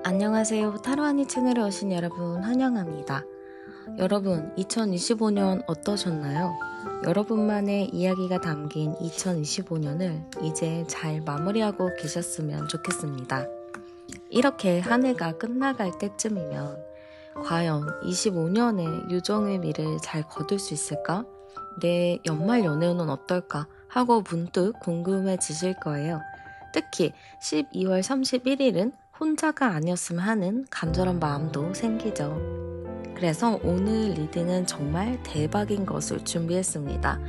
안녕하세요. 타로하니 채널에 오신 여러분 환영합니다. 여러분, 2025년 어떠셨나요? 여러분만의 이야기가 담긴 2025년을 이제 잘 마무리하고 계셨으면 좋겠습니다. 이렇게 한 해가 끝나갈 때쯤이면 과연 25년의 유종의 미를 잘 거둘 수 있을까? 내 연말 연애운은 어떨까? 하고 문득 궁금해지실 거예요. 특히 12월 31일은 혼자가 아니었으면 하는 간절한 마음도 생기죠. 그래서 오늘 리딩은 정말 대박인 것을 준비했습니다.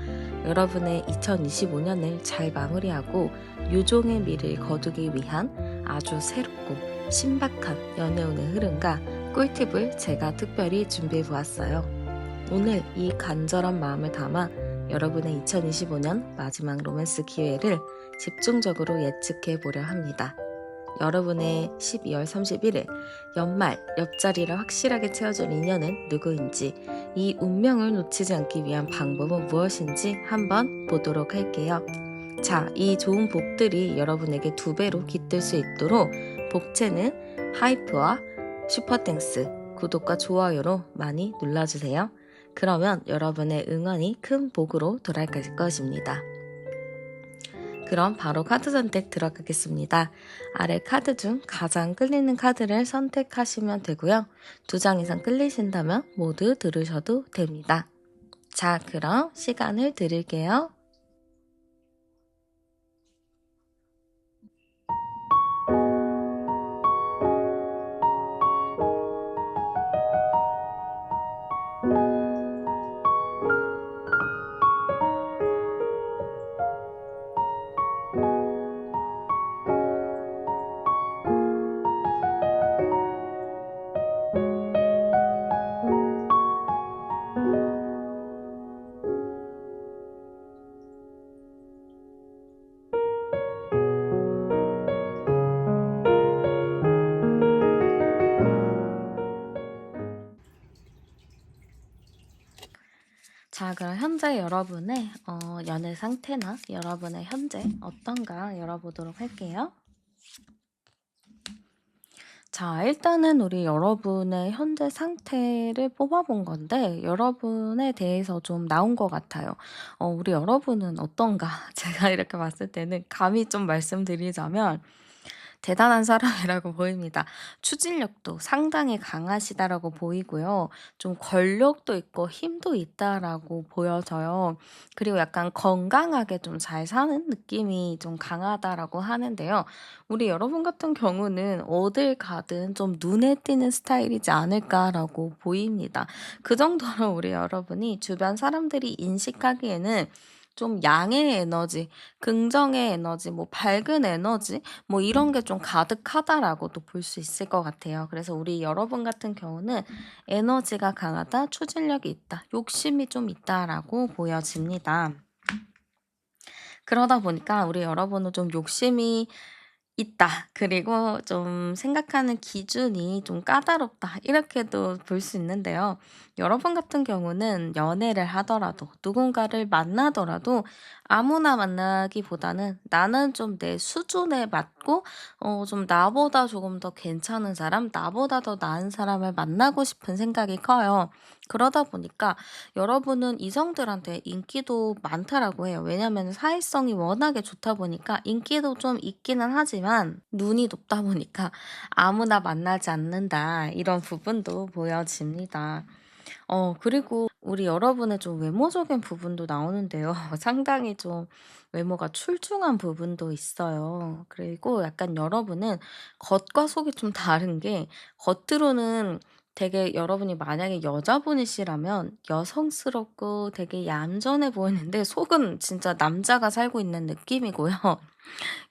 여러분의 2025년을 잘 마무리하고 유종의 미를 거두기 위한 아주 새롭고 신박한 연애운의 흐름과 꿀팁을 제가 특별히 준비해 보았어요. 오늘 이 간절한 마음을 담아 여러분의 2025년 마지막 로맨스 기회를 집중적으로 예측해 보려 합니다. 여러분의 12월 31일 연말 옆자리를 확실하게 채워줄 인연은 누구인지, 이 운명을 놓치지 않기 위한 방법은 무엇인지 한번 보도록 할게요. 자, 이 좋은 복들이 여러분에게 2배로 깃들 수 있도록 복채는 하이프와 슈퍼땡스, 구독과 좋아요로 많이 눌러주세요. 그러면 여러분의 응원이 큰 복으로 돌아갈 것입니다. 그럼 바로 카드 선택 들어가겠습니다. 아래 카드 중 가장 끌리는 카드를 선택하시면 되고요. 2장 이상 끌리신다면 모두 들으셔도 됩니다. 자, 그럼 시간을 드릴게요. 자, 그럼 현재 여러분의 연애 상태나 여러분의 현재 어떤가 열어보도록 할게요. 자, 일단은 우리 여러분의 현재 상태를 뽑아본 건데 여러분에 대해서 좀 나온 것 같아요. 우리 여러분은 어떤가? 제가 이렇게 봤을 때는 감히 좀 말씀드리자면 대단한 사람이라고 보입니다. 추진력도 상당히 강하시다라고 보이고요. 좀 권력도 있고 힘도 있다라고 보여져요. 그리고 약간 건강하게 좀 잘 사는 느낌이 좀 강하다라고 하는데요. 우리 여러분 같은 경우는 어딜 가든 좀 눈에 띄는 스타일이지 않을까라고 보입니다. 그 정도로 우리 여러분이 주변 사람들이 인식하기에는 좀 양의 에너지, 긍정의 에너지, 뭐 밝은 에너지, 뭐 이런 게 좀 가득하다라고도 볼 수 있을 것 같아요. 그래서 우리 여러분 같은 경우는 에너지가 강하다, 추진력이 있다, 욕심이 좀 있다라고 보여집니다. 그러다 보니까 우리 여러분은 좀 욕심이 있다. 그리고 좀 생각하는 기준이 좀 까다롭다. 이렇게도 볼 수 있는데요. 여러분 같은 경우는 연애를 하더라도 누군가를 만나더라도 아무나 만나기보다는 나는 좀 내 수준에 맞고 좀 나보다 조금 더 괜찮은 사람, 나보다 더 나은 사람을 만나고 싶은 생각이 커요. 그러다 보니까 여러분은 이성들한테 인기도 많다라고 해요. 왜냐면 사회성이 워낙에 좋다 보니까 인기도 좀 있기는 하지만 눈이 높다 보니까 아무나 만나지 않는다. 이런 부분도 보여집니다. 그리고 우리 여러분의 좀 외모적인 부분도 나오는데요. 상당히 좀 외모가 출중한 부분도 있어요. 그리고 약간 여러분은 겉과 속이 좀 다른 게 겉으로는 되게 여러분이 만약에 여자분이시라면 여성스럽고 되게 얌전해 보이는데 속은 진짜 남자가 살고 있는 느낌이고요.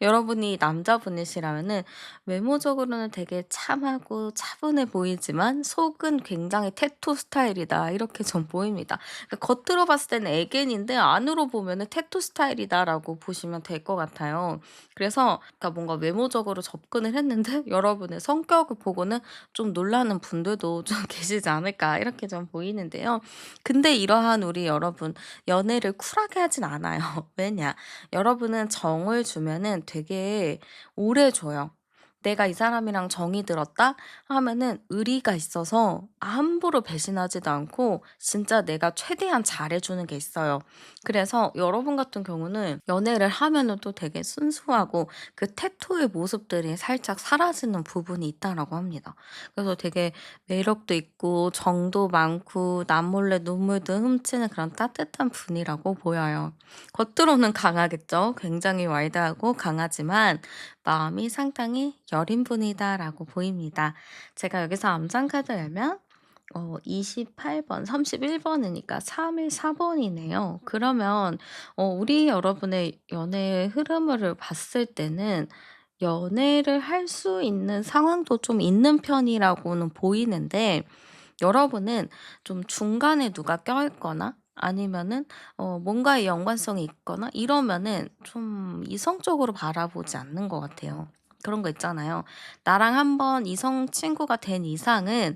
여러분이 남자분이시라면은 외모적으로는 되게 참하고 차분해 보이지만 속은 굉장히 테토 스타일이다. 이렇게 전 보입니다. 그러니까 겉으로 봤을 때는 애견인데 안으로 보면은 테토 스타일이다라고 보시면 될 것 같아요. 그래서 그러니까 뭔가 외모적으로 접근을 했는데 여러분의 성격을 보고는 좀 놀라는 분들도 좀 계시지 않을까 이렇게 좀 보이는데요. 근데 이러한 우리 여러분 연애를 쿨하게 하진 않아요. 왜냐? 여러분은 정을 주면은 되게 오래 줘요. 내가 이 사람이랑 정이 들었다 하면은 의리가 있어서 함부로 배신하지도 않고 진짜 내가 최대한 잘해주는 게 있어요. 그래서 여러분 같은 경우는 연애를 하면은 또 되게 순수하고 그 태토의 모습들이 살짝 사라지는 부분이 있다라고 합니다. 그래서 되게 매력도 있고 정도 많고 남몰래 눈물도 훔치는 그런 따뜻한 분이라고 보여요. 겉으로는 강하겠죠. 굉장히 와일드하고 강하지만 마음이 상당히 여린 분이다라고 보입니다. 제가 여기서 암상 카드 열면 28번, 31번이니까 314번이네요. 그러면 우리 여러분의 연애의 흐름을 봤을 때는 연애를 할 수 있는 상황도 좀 있는 편이라고는 보이는데 여러분은 좀 중간에 누가 껴있거나 아니면은 뭔가의 연관성이 있거나 이러면은 좀 이성적으로 바라보지 않는 것 같아요. 그런 거 있잖아요. 나랑 한번 이성 친구가 된 이상은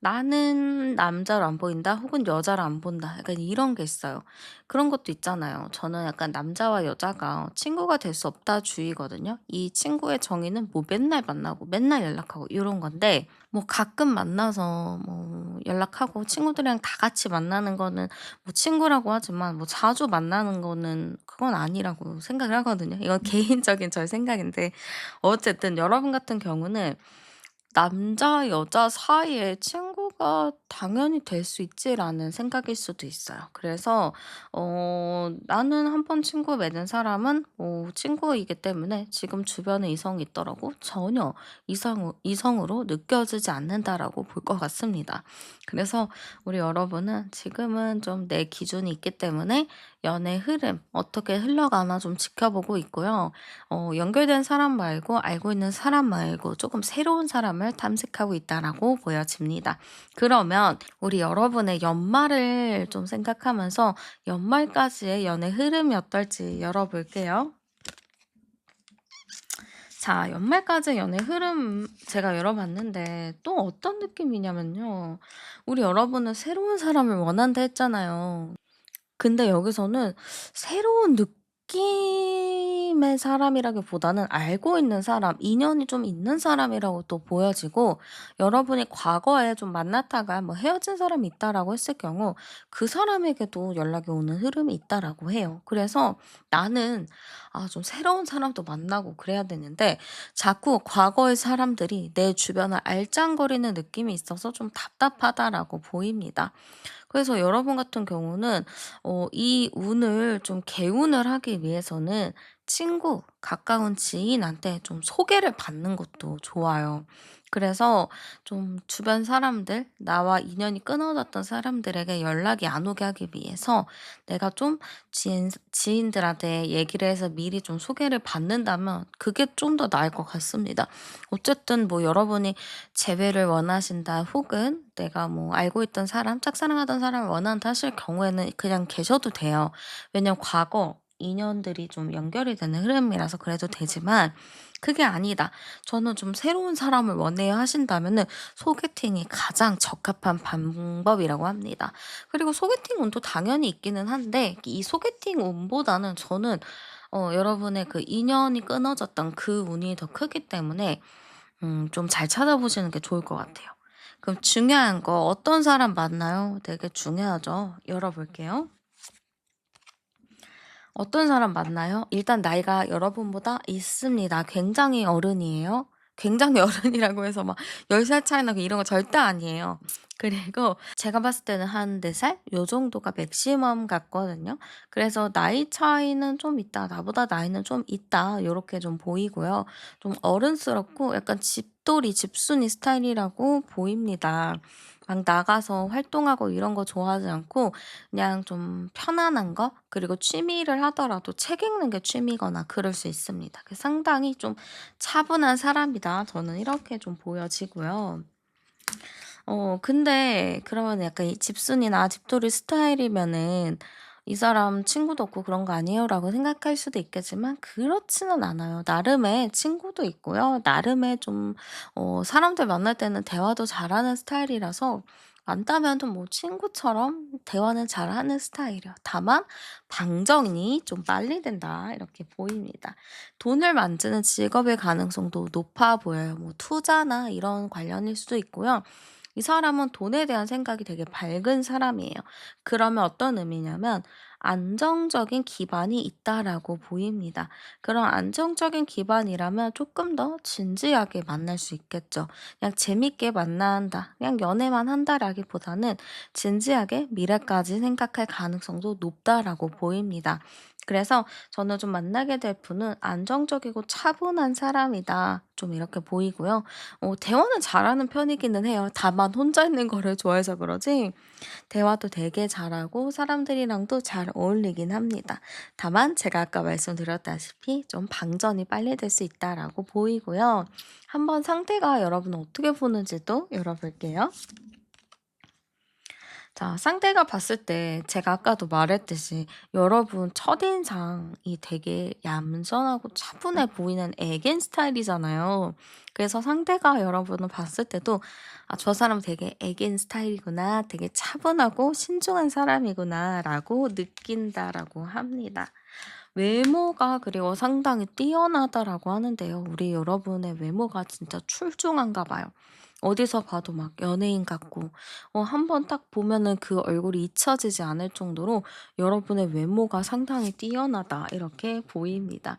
나는 남자로 안 보인다 혹은 여자로 안 본다. 약간 이런 게 있어요. 그런 것도 있잖아요. 저는 약간 남자와 여자가 친구가 될 수 없다 주의거든요. 이 친구의 정의는 뭐 맨날 만나고 맨날 연락하고 이런 건데 뭐 가끔 만나서 뭐 연락하고 친구들이랑 다 같이 만나는 거는 뭐 친구라고 하지만 뭐 자주 만나는 거는 그건 아니라고 생각을 하거든요. 이건 개인적인 저의 생각인데 어쨌든 여러분 같은 경우는 남자, 여자 사이에 친구가 당연히 될 수 있지라는 생각일 수도 있어요. 그래서 나는 한 번 친구 맺은 사람은 친구이기 때문에 지금 주변에 이성이 있더라고 전혀 이성으로 느껴지지 않는다라고 볼 것 같습니다. 그래서 우리 여러분은 지금은 좀 내 기준이 있기 때문에 연애 흐름 어떻게 흘러가나 좀 지켜보고 있고요. 연결된 사람 말고 알고 있는 사람 말고 조금 새로운 사람을 탐색하고 있다라고 보여집니다. 그러면 우리 여러분의 연말을 좀 생각하면서 연말까지의 연애 흐름이 어떨지 열어볼게요. 자, 연말까지 연애 흐름 제가 열어봤는데 또 어떤 느낌이냐면요. 우리 여러분은 새로운 사람을 원한다 했잖아요. 근데 여기서는 새로운 느낌의 사람이라기보다는 알고 있는 사람, 인연이 좀 있는 사람이라고 또 보여지고 여러분이 과거에 좀 만났다가 뭐 헤어진 사람이 있다라고 했을 경우 그 사람에게도 연락이 오는 흐름이 있다라고 해요. 그래서 나는 좀 새로운 사람도 만나고 그래야 되는데 자꾸 과거의 사람들이 내 주변을 알짱거리는 느낌이 있어서 좀 답답하다라고 보입니다. 그래서 여러분 같은 경우는 이 운을 좀 개운을 하기 위해서는 친구, 가까운 지인한테 좀 소개를 받는 것도 좋아요. 그래서 좀 주변 사람들, 나와 인연이 끊어졌던 사람들에게 연락이 안 오게 하기 위해서 내가 좀 지인들한테 얘기를 해서 미리 좀 소개를 받는다면 그게 좀 더 나을 것 같습니다. 어쨌든 뭐 여러분이 재회를 원하신다 혹은 내가 뭐 알고 있던 사람, 짝사랑하던 사람을 원한다 하실 경우에는 그냥 계셔도 돼요. 왜냐면 과거 인연들이 좀 연결이 되는 흐름이라서 그래도 되지만 그게 아니다. 저는 좀 새로운 사람을 원해요 하신다면은 소개팅이 가장 적합한 방법이라고 합니다. 그리고 소개팅 운도 당연히 있기는 한데 이 소개팅 운보다는 저는 여러분의 그 인연이 끊어졌던 그 운이 더 크기 때문에 좀 잘 찾아보시는 게 좋을 것 같아요. 그럼 중요한 거 어떤 사람 만나요? 되게 중요하죠. 열어볼게요. 어떤 사람 만나요? 일단 나이가 여러분보다 있습니다. 굉장히 어른이에요. 굉장히 어른이라고 해서 막 10살 차이 나고 이런 거 절대 아니에요. 그리고 제가 봤을 때는 한 4살? 요 정도가 맥시멈 같거든요. 그래서 나이 차이는 좀 있다. 나보다 나이는 좀 있다. 요렇게 좀 보이고요. 좀 어른스럽고 약간 집돌이, 집순이 스타일이라고 보입니다. 막 나가서 활동하고 이런 거 좋아하지 않고 그냥 좀 편안한 거 그리고 취미를 하더라도 책 읽는 게 취미거나 그럴 수 있습니다. 상당히 좀 차분한 사람이다. 저는 이렇게 좀 보여지고요. 근데 그러면 약간 이 집순이나 집돌이 스타일이면은 '이 사람 친구도 없고 그런 거 아니에요?'라고 생각할 수도 있겠지만 그렇지는 않아요. 나름의 친구도 있고요. 나름의 좀 사람들 만날 때는 대화도 잘하는 스타일이라서 만나면은 뭐 친구처럼 대화는 잘하는 스타일이에요. 다만 방정이 좀 빨리 된다 이렇게 보입니다. 돈을 만드는 직업의 가능성도 높아 보여요. 뭐 투자나 이런 관련일 수도 있고요. 이 사람은 돈에 대한 생각이 되게 밝은 사람이에요. 그러면 어떤 의미냐면 안정적인 기반이 있다라고 보입니다. 그런 안정적인 기반이라면 조금 더 진지하게 만날 수 있겠죠. 그냥 재밌게 만난다, 그냥 연애만 한다라기보다는 진지하게 미래까지 생각할 가능성도 높다라고 보입니다. 그래서 저는 좀 만나게 될 분은 안정적이고 차분한 사람이다. 좀 이렇게 보이고요. 대화는 잘하는 편이기는 해요. 다만 혼자 있는 거를 좋아해서 그러지 대화도 되게 잘하고 사람들이랑도 잘 어울리긴 합니다. 다만 제가 아까 말씀드렸다시피 좀 방전이 빨리 될 수 있다라고 보이고요. 한번 상대가 여러분을 어떻게 보는지도 열어볼게요. 자, 상대가 봤을 때 제가 아까도 말했듯이 여러분 첫인상이 되게 얌전하고 차분해 보이는 애견 스타일이잖아요. 그래서 상대가 여러분을 봤을 때도 아, 저 사람 되게 애견 스타일이구나, 되게 차분하고 신중한 사람이구나라고 느낀다라고 합니다. 외모가 그리고 상당히 뛰어나다라고 하는데요. 우리 여러분의 외모가 진짜 출중한가 봐요. 어디서 봐도 막 연예인 같고, 한 번 딱 보면은 그 얼굴이 잊혀지지 않을 정도로 여러분의 외모가 상당히 뛰어나다, 이렇게 보입니다.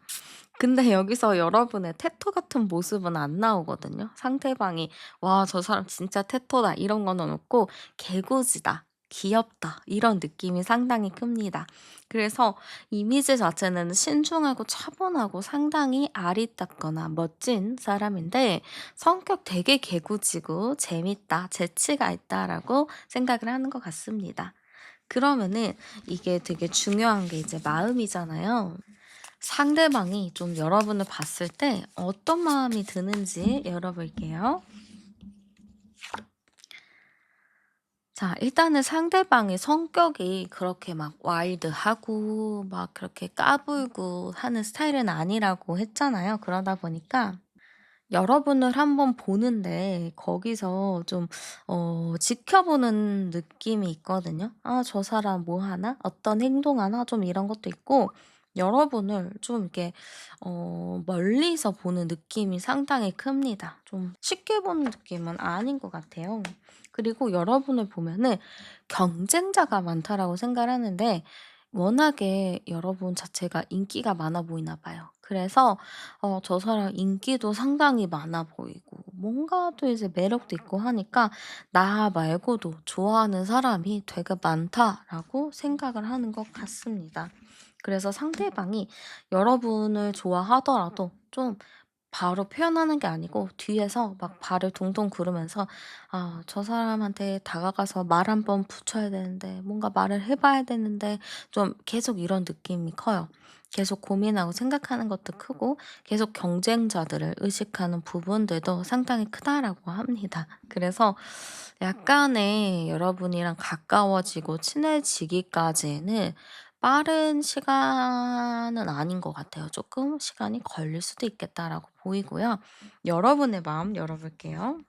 근데 여기서 여러분의 테토 같은 모습은 안 나오거든요. 상대방이, 와, 저 사람 진짜 테토다, 이런 거는 없고, 개구지다, 귀엽다, 이런 느낌이 상당히 큽니다. 그래서 이미지 자체는 신중하고 차분하고 상당히 아리따거나 멋진 사람인데 성격 되게 개구지고 재밌다, 재치가 있다라고 생각을 하는 것 같습니다. 그러면은 이게 되게 중요한 게 이제 마음이잖아요. 상대방이 좀 여러분을 봤을 때 어떤 마음이 드는지 열어볼게요. 자, 일단은 상대방의 성격이 그렇게 막 와일드하고 막 그렇게 까불고 하는 스타일은 아니라고 했잖아요. 그러다 보니까 여러분을 한번 보는데 거기서 좀 지켜보는 느낌이 있거든요. '아, 저 사람 뭐 하나? 어떤 행동하나?' 좀 이런 것도 있고, 여러분을 좀 이렇게 멀리서 보는 느낌이 상당히 큽니다. 좀 쉽게 보는 느낌은 아닌 것 같아요. 그리고 여러분을 보면은 '경쟁자가 많다.'라고 생각을 하는데 워낙에 여러분 자체가 인기가 많아 보이나 봐요. 그래서 저 사람 인기도 상당히 많아 보이고 뭔가 또 이제 매력도 있고 하니까 '나 말고도 좋아하는 사람이 되게 많다.'라고 생각을 하는 것 같습니다. 그래서 상대방이 여러분을 좋아하더라도 좀 바로 표현하는 게 아니고 뒤에서 막 발을 동동 구르면서 '아, 저 사람한테 다가가서 말 한번 붙여야 되는데, 뭔가 말을 해 봐야 되는데.' 좀 계속 이런 느낌이 커요. 계속 고민하고 생각하는 것도 크고 계속 경쟁자들을 의식하는 부분들도 상당히 크다라고 합니다. 그래서 약간의 여러분이랑 가까워지고 친해지기까지는 빠른 시간은 아닌 것 같아요. 조금 시간이 걸릴 수도 있겠다라고 보이고요. 여러분의 마음 열어볼게요.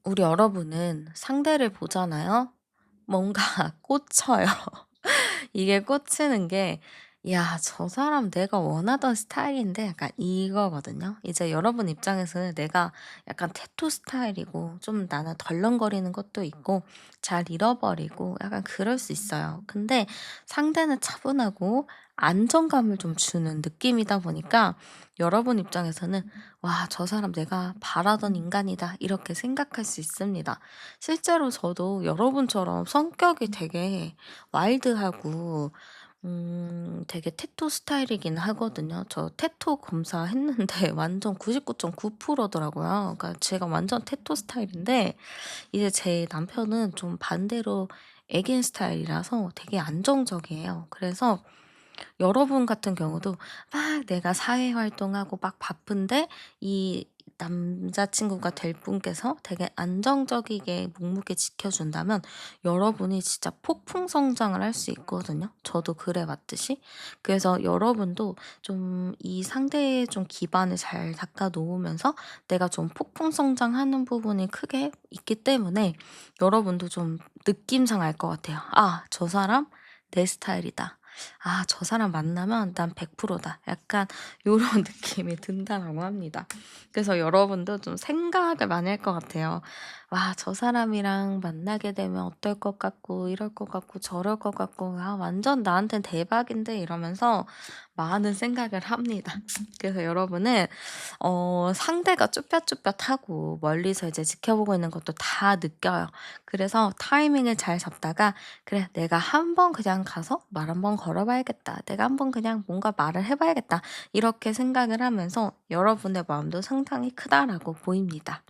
우리 여러분은 상대를 보잖아요. 뭔가 꽂혀요. 이게 꽂히는 게 '야, 저 사람 내가 원하던 스타일인데.' 약간 이거거든요. 이제 여러분 입장에서는 내가 약간 테토 스타일이고 좀 나는 덜렁거리는 것도 있고 잘 잃어버리고 약간 그럴 수 있어요. 근데 상대는 차분하고 안정감을 좀 주는 느낌이다 보니까 여러분 입장에서는 '와, 저 사람 내가 바라던 인간이다.' 이렇게 생각할 수 있습니다. 실제로 저도 여러분처럼 성격이 되게 와일드하고 되게 테토 스타일이긴 하거든요. 저 테토 검사했는데 완전 99.9% 더라고요. 그러니까 제가 완전 테토 스타일인데 이제 제 남편은 좀 반대로 애견 스타일이라서 되게 안정적이에요. 그래서 여러분 같은 경우도 막 내가 사회 활동하고 막 바쁜데 이 남자친구가 될 분께서 되게 안정적이게 묵묵히 지켜준다면 여러분이 진짜 폭풍 성장을 할 수 있거든요. 저도 그래 봤듯이. 그래서 여러분도 좀 이 상대의 좀 기반을 잘 닦아 놓으면서 내가 좀 폭풍 성장하는 부분이 크게 있기 때문에 여러분도 좀 느낌상 알 것 같아요. '아 저 사람 내 스타일이다. 아 저 사람 만나면 난 100%다.' 약간 요런 느낌이 든다라고 합니다. 그래서 여러분도 좀 생각을 많이 할 것 같아요. '와 저 사람이랑 만나게 되면 어떨 것 같고 이럴 것 같고 저럴 것 같고 아 완전 나한텐 대박인데.' 이러면서 많은 생각을 합니다. 그래서 여러분은 상대가 쭈뼛쭈뼛하고 멀리서 이제 지켜보고 있는 것도 다 느껴요. 그래서 타이밍을 잘 잡다가 '그래 내가 한 번 그냥 가서 말 한 번 걸어 봐야겠다. 내가 한 번 그냥 뭔가 말을 해 봐야겠다.' 이렇게 생각을 하면서 여러분의 마음도 상당히 크다라고 보입니다.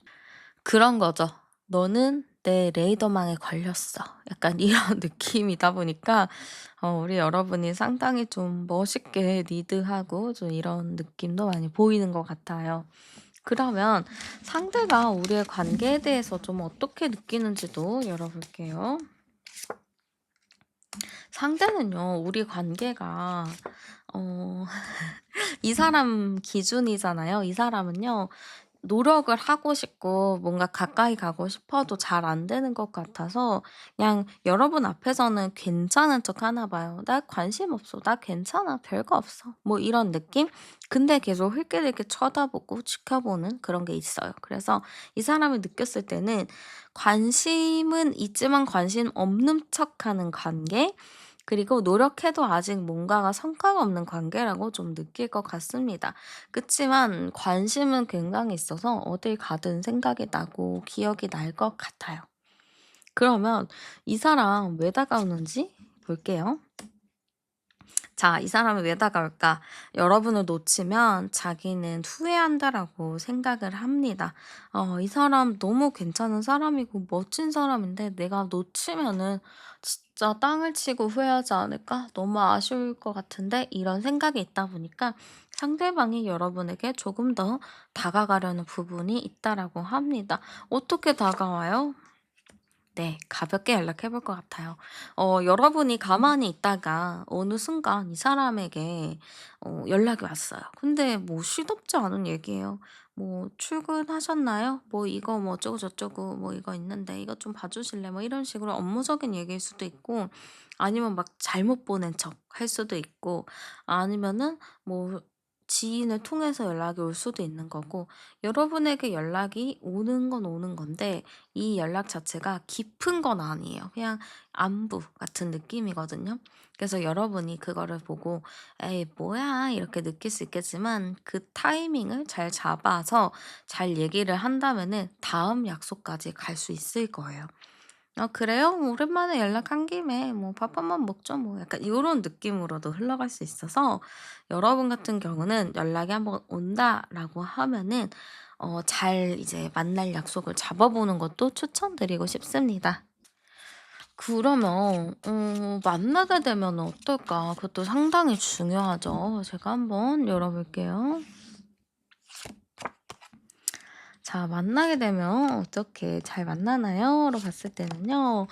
그런 거죠. '너는 내 레이더망에 걸렸어.' 약간 이런 느낌이다 보니까 우리 여러분이 상당히 좀 멋있게 리드하고 좀 이런 느낌도 많이 보이는 것 같아요. 그러면 상대가 우리의 관계에 대해서 좀 어떻게 느끼는지도 열어볼게요. 상대는요, 우리 관계가 어 이 사람 기준이잖아요. 이 사람은요. 노력을 하고 싶고 뭔가 가까이 가고 싶어도 잘 안 되는 것 같아서 그냥 여러분 앞에서는 괜찮은 척 하나 봐요. "나 관심 없어. 나 괜찮아. 별거 없어." 뭐 이런 느낌? 근데 계속 흘낏흘낏 쳐다보고 지켜보는 그런 게 있어요. 그래서 이 사람을 느꼈을 때는 관심은 있지만 관심 없는 척하는 관계? 그리고 노력해도 아직 뭔가가 성과가 없는 관계라고 좀 느낄 것 같습니다. 그치만 관심은 굉장히 있어서 어딜 가든 생각이 나고 기억이 날 것 같아요. 그러면 이 사람 왜 다가오는지 볼게요. 자, 이 사람은 왜 다가올까? 여러분을 놓치면 자기는 후회한다라고 생각을 합니다. 이 사람 너무 괜찮은 사람이고 멋진 사람인데 내가 놓치면은 진짜 땅을 치고 후회하지 않을까? 너무 아쉬울 것 같은데? 이런 생각이 있다 보니까 상대방이 여러분에게 조금 더 다가가려는 부분이 있다라고 합니다. 어떻게 다가와요? 네. 가볍게 연락해 볼 것 같아요. 여러분이 가만히 있다가 어느 순간 이 사람에게 연락이 왔어요. 근데 뭐 시덥지 않은 얘기예요. 뭐 "출근하셨나요? 뭐 이거 뭐 어쩌고 저쩌고 뭐 이거 있는데 이것 좀 봐 주실래?" 뭐 이런 식으로 업무적인 얘기일 수도 있고 아니면 막 잘못 보낸 척 할 수도 있고 아니면은 뭐 지인을 통해서 연락이 올 수도 있는 거고 여러분에게 연락이 오는 건 오는 건데 이 연락 자체가 깊은 건 아니에요. 그냥 안부 같은 느낌이거든요. 그래서 여러분이 그거를 보고 '에이 뭐야.' 이렇게 느낄 수 있겠지만 그 타이밍을 잘 잡아서 잘 얘기를 한다면은 다음 약속까지 갈 수 있을 거예요. "아 그래요? 오랜만에 연락한 김에 뭐 밥 한번 먹죠 뭐." 약간 요런 느낌으로도 흘러갈 수 있어서 여러분 같은 경우는 연락이 한번 온다라고 하면은 잘 이제 만날 약속을 잡아 보는 것도 추천드리고 싶습니다. 그러면 만나게 되면 어떨까? 그것도 상당히 중요하죠. 제가 한번 열어 볼게요. 자, 만나게 되면 어떻게 잘 만나나요?"로 봤을 때는요.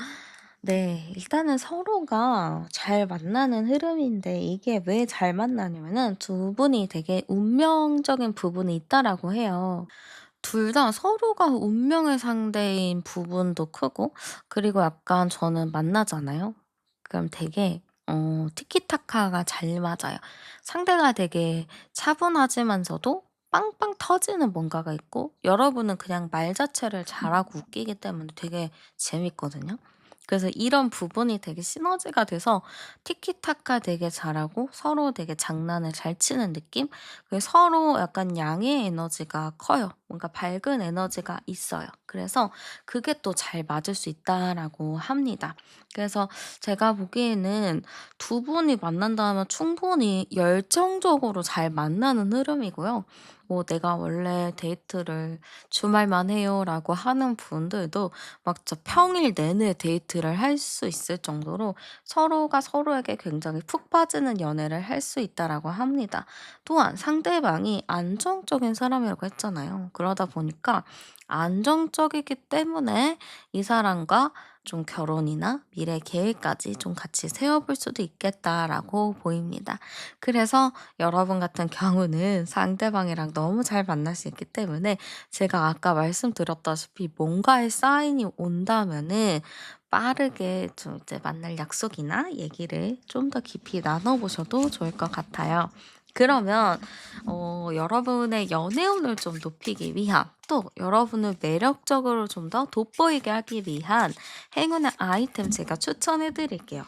네. 일단은 서로가 잘 만나는 흐름인데 이게 왜 잘 만나냐면은 두 분이 되게 운명적인 부분이 있다라고 해요. 둘 다 서로가 운명의 상대인 부분도 크고 그리고 약간 저는 만나잖아요. 그럼 되게 티키타카가 잘 맞아요. 상대가 되게 차분하지만서도 빵빵 터지는 뭔가가 있고 여러분은 그냥 말 자체를 잘하고 웃기기 때문에 되게 재밌거든요. 그래서 이런 부분이 되게 시너지가 돼서 티키타카 되게 잘하고 서로 되게 장난을 잘 치는 느낌? 서로 약간 양의 에너지가 커요. 뭔가 밝은 에너지가 있어요. 그래서 그게 또 잘 맞을 수 있다라고 합니다. 그래서 제가 보기에는 두 분이 만난다면 충분히 열정적으로 잘 만나는 흐름이고요. 뭐 내가 원래 데이트를 주말만 해요라고 하는 분들도 막 진짜 평일 내내 데이트를 할 수 있을 정도로 서로가 서로에게 굉장히 푹 빠지는 연애를 할 수 있다라고 합니다. 또한 상대방이 안정적인 사람이라고 했잖아요. 그러다 보니까 안정적이기 때문에 이 사람과 좀 결혼이나 미래 계획까지 좀 같이 세워볼 수도 있겠다라고 보입니다. 그래서 여러분 같은 경우는 상대방이랑 너무 잘 만날 수 있기 때문에 제가 아까 말씀드렸다시피 뭔가의 사인이 온다면은 빠르게 좀 이제 만날 약속이나 얘기를 좀 더 깊이 나눠보셔도 좋을 것 같아요. 그러면 여러분의 연애운을 좀 높이기 위한 또 여러분을 매력적으로 좀 더 돋보이게 하기 위한 행운의 아이템 제가 추천해 드릴게요.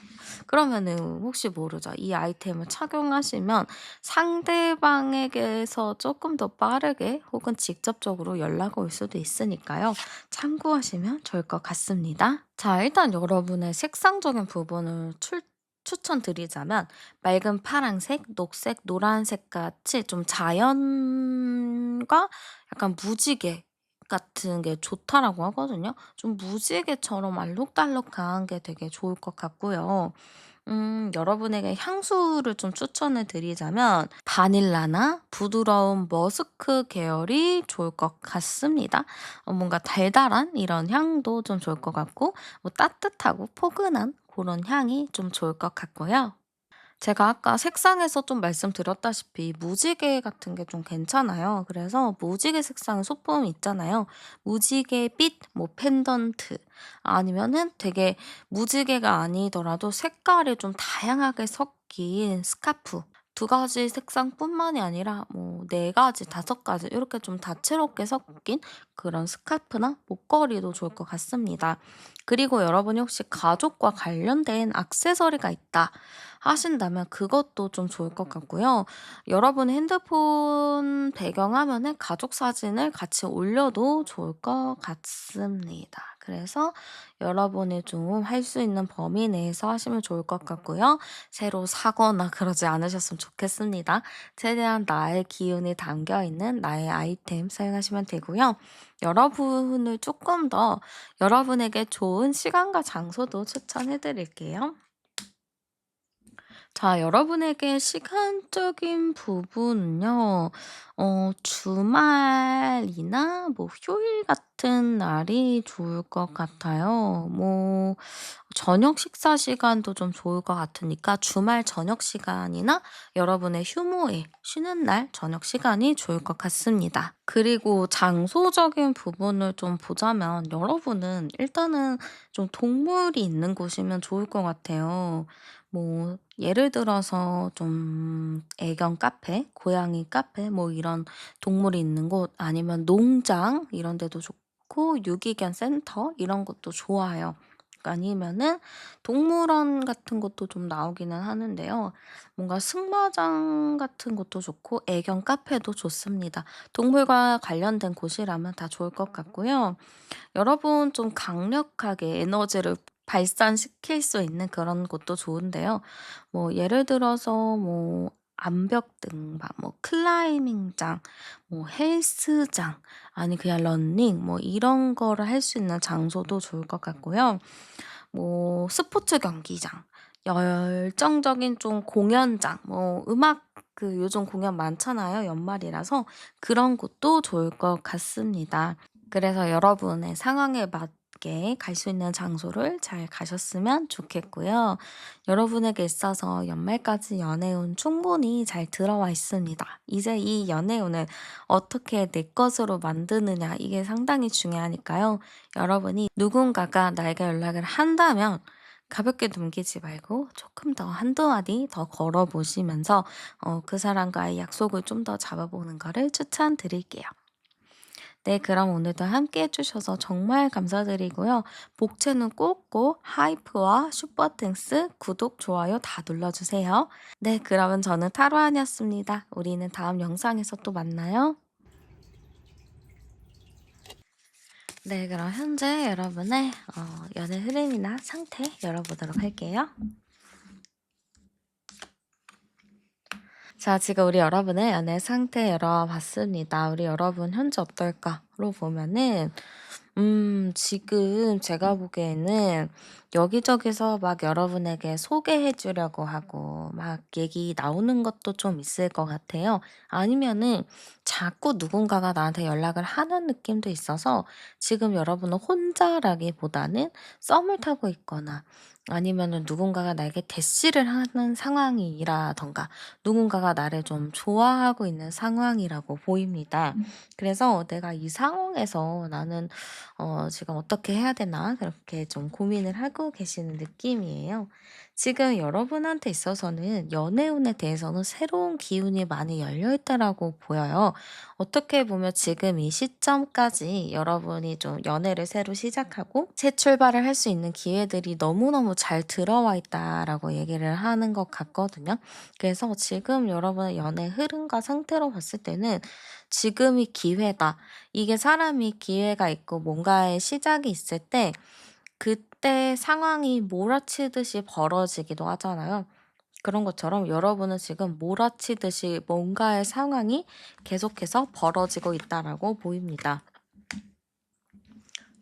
그러면은 혹시 모르죠. 이 아이템을 착용하시면 상대방에게서 조금 더 빠르게 혹은 직접적으로 연락 올 수도 있으니까요. 참고하시면 좋을 것 같습니다. 자, 일단 여러분의 색상적인 부분을 추천드리자면 맑은 파란색, 녹색, 노란색 같이 좀 자연과 약간 무지개 같은 게 좋다라고 하거든요. 좀 무지개처럼 알록달록한 게 되게 좋을 것 같고요. 여러분에게 향수를 좀 추천을 드리자면 바닐라나 부드러운 머스크 계열이 좋을 것 같습니다. 뭔가 달달한 이런 향도 좀 좋을 것 같고 뭐 따뜻하고 포근한 그런 향이 좀 좋을 것 같고요. 제가 아까 색상에서 좀 말씀드렸다시피 무지개 같은 게 좀 괜찮아요. 그래서 무지개 색상의 소품 있잖아요. 무지개빛 뭐 펜던트 아니면은 되게 무지개가 아니더라도 색깔이 좀 다양하게 섞인 스카프 두 가지 색상뿐만이 아니라 뭐 네 가지, 다섯 가지 이렇게 좀 다채롭게 섞인 그런 스카프나 목걸이도 좋을 것 같습니다. 그리고 여러분이 혹시 가족과 관련된 액세서리가 있다 하신다면 그것도 좀 좋을 것 같고요. 여러분 핸드폰 배경화면에 가족 사진을 같이 올려도 좋을 것 같습니다. 그래서 여러분이 좀 할 수 있는 범위 내에서 하시면 좋을 것 같고요. 새로 사거나 그러지 않으셨으면 좋겠습니다. 최대한 나의 기운이 담겨 있는 나의 아이템 사용하시면 되고요. 여러분을 조금 더 여러분에게 좋은 시간과 장소도 추천해 드릴게요. 자, 여러분에게 시간적인 부분은요, 주말이나 뭐 휴일 같은 날이 좋을 것 같아요. 뭐, 저녁 식사 시간도 좀 좋을 것 같으니까 주말 저녁 시간이나 여러분의 휴무일, 쉬는 날 저녁 시간이 좋을 것 같습니다. 그리고 장소적인 부분을 좀 보자면 여러분은 일단은 좀 동물이 있는 곳이면 좋을 것 같아요. 뭐 예를 들어서 좀 애견 카페, 고양이 카페 뭐 이런 동물이 있는 곳 아니면 농장 이런 데도 좋고 유기견 센터 이런 것도 좋아요. 아니면은 동물원 같은 것도 좀 나오기는 하는데요. 뭔가 승마장 같은 것도 좋고 애견 카페도 좋습니다. 동물과 관련된 곳이라면 다 좋을 것 같고요. 여러분 좀 강력하게 에너지를 발산시킬 수 있는 그런 곳도 좋은데요. 뭐 예를 들어서 뭐 암벽 등반, 뭐 클라이밍장, 뭐 헬스장, 아니 그냥 러닝 뭐 이런 거를 할 수 있는 장소도 좋을 것 같고요. 뭐 스포츠 경기장, 열정적인 좀 공연장, 뭐 음악 그 요즘 공연 많잖아요. 연말이라서 그런 곳도 좋을 것 같습니다. 그래서 여러분의 상황에 맞게 갈 수 있는 장소를 잘 가셨으면 좋겠고요. 여러분에게 있어서 연말까지 연애운 충분히 잘 들어와 있습니다. 이제 이 연애운을 어떻게 내 것으로 만드느냐 이게 상당히 중요하니까요. 여러분이 누군가가 나에게 연락을 한다면 가볍게 넘기지 말고 조금 더 한두 마디 더 걸어보시면서 그 사람과의 약속을 좀 더 잡아보는 거를 추천드릴게요. 네, 그럼 오늘도 함께 해주셔서 정말 감사드리고요. 복채는 꼭꼭 하이프와 슈퍼땡스, 구독, 좋아요 다 눌러주세요. 네, 그러면 저는 타로안이었습니다. 우리는 다음 영상에서 또 만나요. 네, 그럼 현재 여러분의 연애 흐름이나 상태 열어보도록 할게요. 자, 지금 우리 여러분의 연애 상태 열어봤습니다. 우리 여러분 현재 어떨까로 보면은, 지금 제가 보기에는 여기저기서 막 여러분에게 소개해 주려고 하고 막 얘기 나오는 것도 좀 있을 것 같아요. 아니면은 자꾸 누군가가 나한테 연락을 하는 느낌도 있어서 지금 여러분은 혼자라기보다는 썸을 타고 있거나 아니면은 누군가가 나에게 대시를 하는 상황이라던가 누군가가 나를 좀 좋아하고 있는 상황이라고 보입니다. 그래서 내가 이 상황에서 나는 지금 어떻게 해야 되나 그렇게 좀 고민을 하고 계시는 느낌이에요. 지금 여러분한테 있어서는 연애운에 대해서는 새로운 기운이 많이 열려 있다라고 보여요. 어떻게 보면 지금 이 시점까지 여러분이 좀 연애를 새로 시작하고 새 출발을 할 수 있는 기회들이 너무너무 잘 들어와 있다라고 얘기를 하는 것 같거든요. 그래서 지금 여러분의 연애 흐름과 상태로 봤을 때는 지금이 기회다. 이게 사람이 기회가 있고 뭔가의 시작이 있을 때 그때 상황이 몰아치듯이 벌어지기도 하잖아요. 그런 것처럼 여러분은 지금 몰아치듯이 뭔가의 상황이 계속해서 벌어지고 있다라고 보입니다.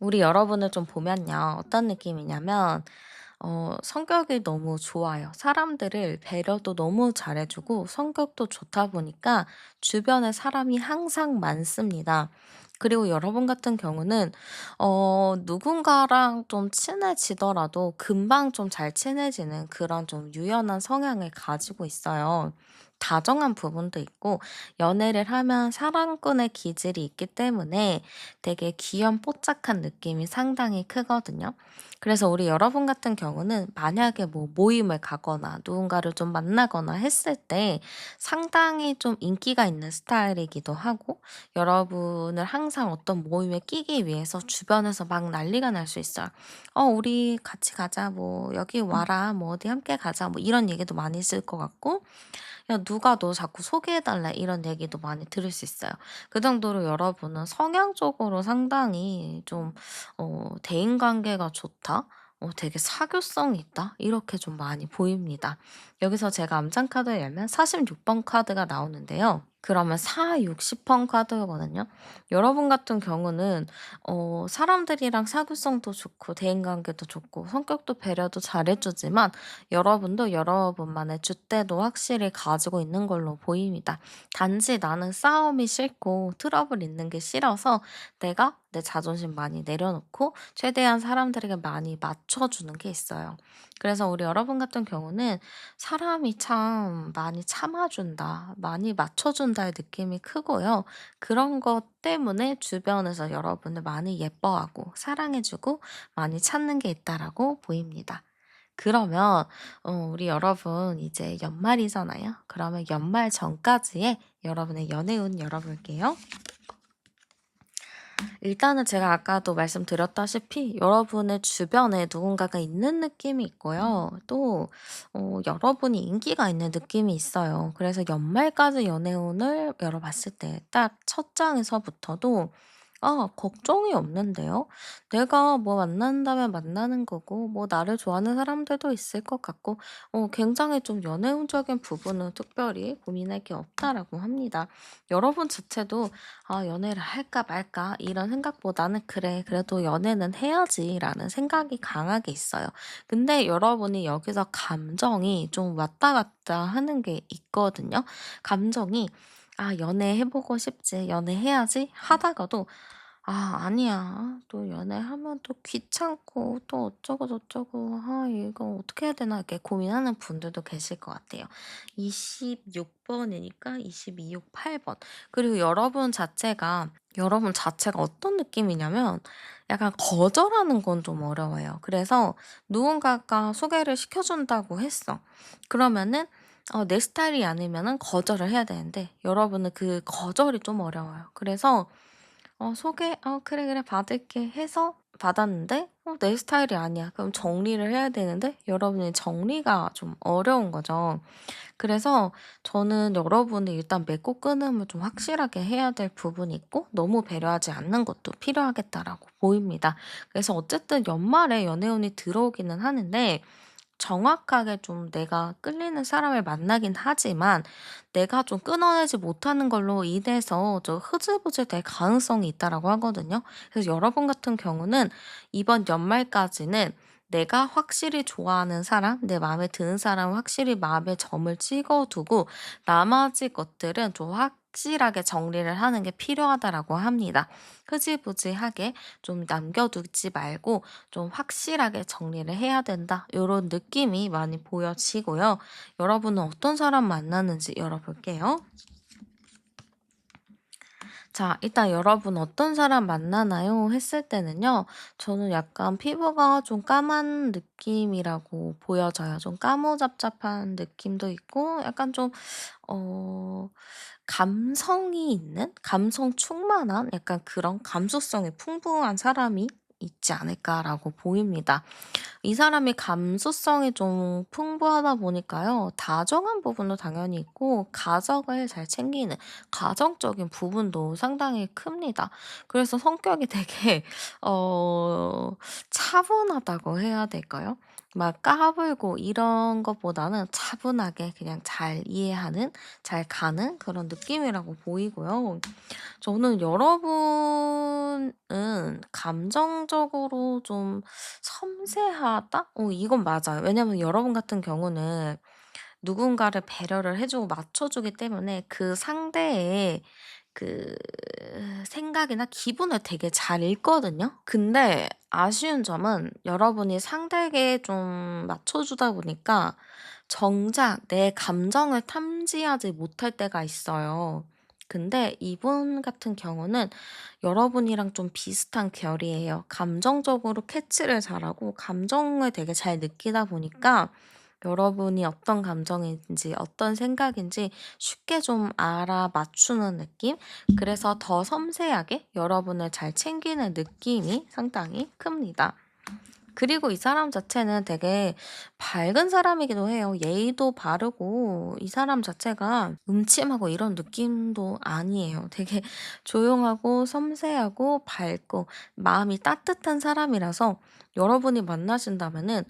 우리 여러분을 좀 보면요. 어떤 느낌이냐면 성격이 너무 좋아요. 사람들을 배려도 너무 잘해 주고 성격도 좋다 보니까 주변에 사람이 항상 많습니다. 그리고 여러분 같은 경우는 누군가랑 좀 친해지더라도 금방 좀 잘 친해지는 그런 좀 유연한 성향을 가지고 있어요. 다정한 부분도 있고 연애를 하면 사랑꾼의 기질이 있기 때문에 되게 귀염뽀짝한 느낌이 상당히 크거든요. 그래서 우리 여러분 같은 경우는 만약에 뭐 모임을 가거나 누군가를 좀 만나거나 했을 때 상당히 좀 인기가 있는 스타일이기도 하고 여러분을 항상 어떤 모임에 끼기 위해서 주변에서 막 난리가 날 수 있어요. 우리 같이 가자." 뭐 "여기 와라." 뭐 "어디 함께 가자." 뭐 이런 얘기도 많이 있을 것 같고 "야 누가 너 자꾸 소개해 달래." 이런 얘기도 많이 들을 수 있어요. 그 정도로 여러분은 성향적으로 상당히 좀 '대인관계가 좋다. 되게 사교성이 있다.' 이렇게 좀 많이 보입니다. 여기서 제가 암장 카드를 열면 46번 카드가 나오는데요. 그러면 4, 60번 카드거든요. 여러분 같은 경우는 사람들이랑 사교성도 좋고 대인관계도 좋고 성격도 배려도 잘해 주지만 여러분도 여러분만의 줏대도 확실히 가지고 있는 걸로 보입니다. 단지 나는 싸움이 싫고 트러블 있는 게 싫어서 내가 내 자존심 많이 내려놓고 최대한 사람들에게 많이 맞춰주는 게 있어요. 그래서 우리 여러분 같은 경우는 사람이 참 많이 참아준다, 많이 맞춰준다의 느낌이 크고요. 그런 것 때문에 주변에서 여러분을 많이 예뻐하고 사랑해주고 많이 찾는 게 있다라고 보입니다. 그러면 우리 여러분 이제 연말이잖아요. 그러면 연말 전까지의 여러분의 연애운 열어볼게요. 일단은 제가 아까도 말씀드렸다시피 여러분의 주변에 누군가가 있는 느낌이 있고요. 또 여러분이 인기가 있는 느낌이 있어요. 그래서 연말까지 연애운을 열어봤을 때 딱 첫 장에서부터도 걱정이 없는데요. 내가 뭐 만난다면 만나는 거고 뭐 나를 좋아하는 사람들도 있을 것 같고 굉장히 좀 연애운적인 부분은 특별히 고민할 게 없다라고 합니다. 여러분 자체도 '아 연애를 할까 말까.' 이런 생각보다는 '그래 그래도 연애는 해야지.'라는 생각이 강하게 있어요. 근데 여러분이 여기서 감정이 좀 왔다 갔다 하는 게 있거든요. 감정이 '아 연애해 보고 싶지. 연애해야지.' 하다가도 '아 아니야. 또 연애하면 또 귀찮고 또 어쩌고 저쩌고. 아 이거 어떻게 해야 되나.' 이렇게 고민하는 분들도 계실 것 같아요. 26 번이니까 22, 6, 8 번. 그리고 여러분 자체가 어떤 느낌이냐면 약간 거절하는 건 좀 어려워요. 그래서 누군가가 소개를 시켜 준다고 했어. 그러면은 내 스타일이 아니면은 거절을 해야 되는데 여러분은 그 거절이 좀 어려워요. 그래서 소개 그래, 그래 받을게." 해서 받았는데 내 스타일이 아니야. 그럼 정리를 해야 되는데 여러분이 정리가 좀 어려운 거죠. 그래서 저는 여러분이 일단 맺고 끊음을 좀 확실하게 해야 될 부분이 있고 너무 배려하지 않는 것도 필요하겠다라고 보입니다. 그래서 어쨌든 연말에 연애운이 들어오기는 하는데 정확하게 좀 내가 끌리는 사람을 만나긴 하지만 내가 좀 끊어내지 못하는 걸로 인해서 좀 흐지부지 될 가능성이 있다라고 하거든요. 그래서 여러분 같은 경우는 이번 연말까지는 내가 확실히 좋아하는 사람, 내 마음에 드는 사람은 확실히 마음에 점을 찍어두고 나머지 것들은 좀 확실하게 정리를 하는 게 필요하다라고 합니다. 흐지부지하게 좀 남겨두지 말고 좀 확실하게 정리를 해야 된다. 요런 느낌이 많이 보여지고요. 여러분은 어떤 사람 만나는지 열어볼게요. 자, 일단 여러분 어떤 사람 만나나요? 했을 때는요. 저는 약간 피부가 좀 까만 느낌이라고 보여져요. 좀 까무잡잡한 느낌도 있고 약간 좀 어 감성이 있는 감성 충만한 약간 그런 감수성이 풍부한 사람이 있지 않을까라고 보입니다. 이 사람이 감수성이 좀 풍부하다 보니까요. 다정한 부분도 당연히 있고 가정을 잘 챙기는 가정적인 부분도 상당히 큽니다. 그래서 성격이 되게 차분하다고 해야 될까요? 막 까불고 이런 것보다는 차분하게 그냥 잘 이해하는, 잘 가는 그런 느낌이라고 보이고요. 저는 여러분은 감정적으로 좀 섬세하다? 이건 맞아요. 왜냐면 여러분 같은 경우는 누군가를 배려를 해 주고 맞춰 주기 때문에 그 상대의 그 생각이나 기분을 되게 잘 읽거든요. 근데 아쉬운 점은 여러분이 상대에게 좀 맞춰 주다 보니까 정작 내 감정을 탐지하지 못할 때가 있어요. 근데 이분 같은 경우는 여러분이랑 좀 비슷한 결이에요. 감정적으로 캐치를 잘하고 감정을 되게 잘 느끼다 보니까 여러분이 어떤 감정인지 어떤 생각인지 쉽게 좀 알아맞추는 느낌? 그래서 더 섬세하게 여러분을 잘 챙기는 느낌이 상당히 큽니다. 그리고 이 사람 자체는 되게 밝은 사람이기도 해요. 예의도 바르고 이 사람 자체가 음침하고 이런 느낌도 아니에요. 되게 조용하고 섬세하고 밝고 마음이 따뜻한 사람이라서 여러분이 만나신다면은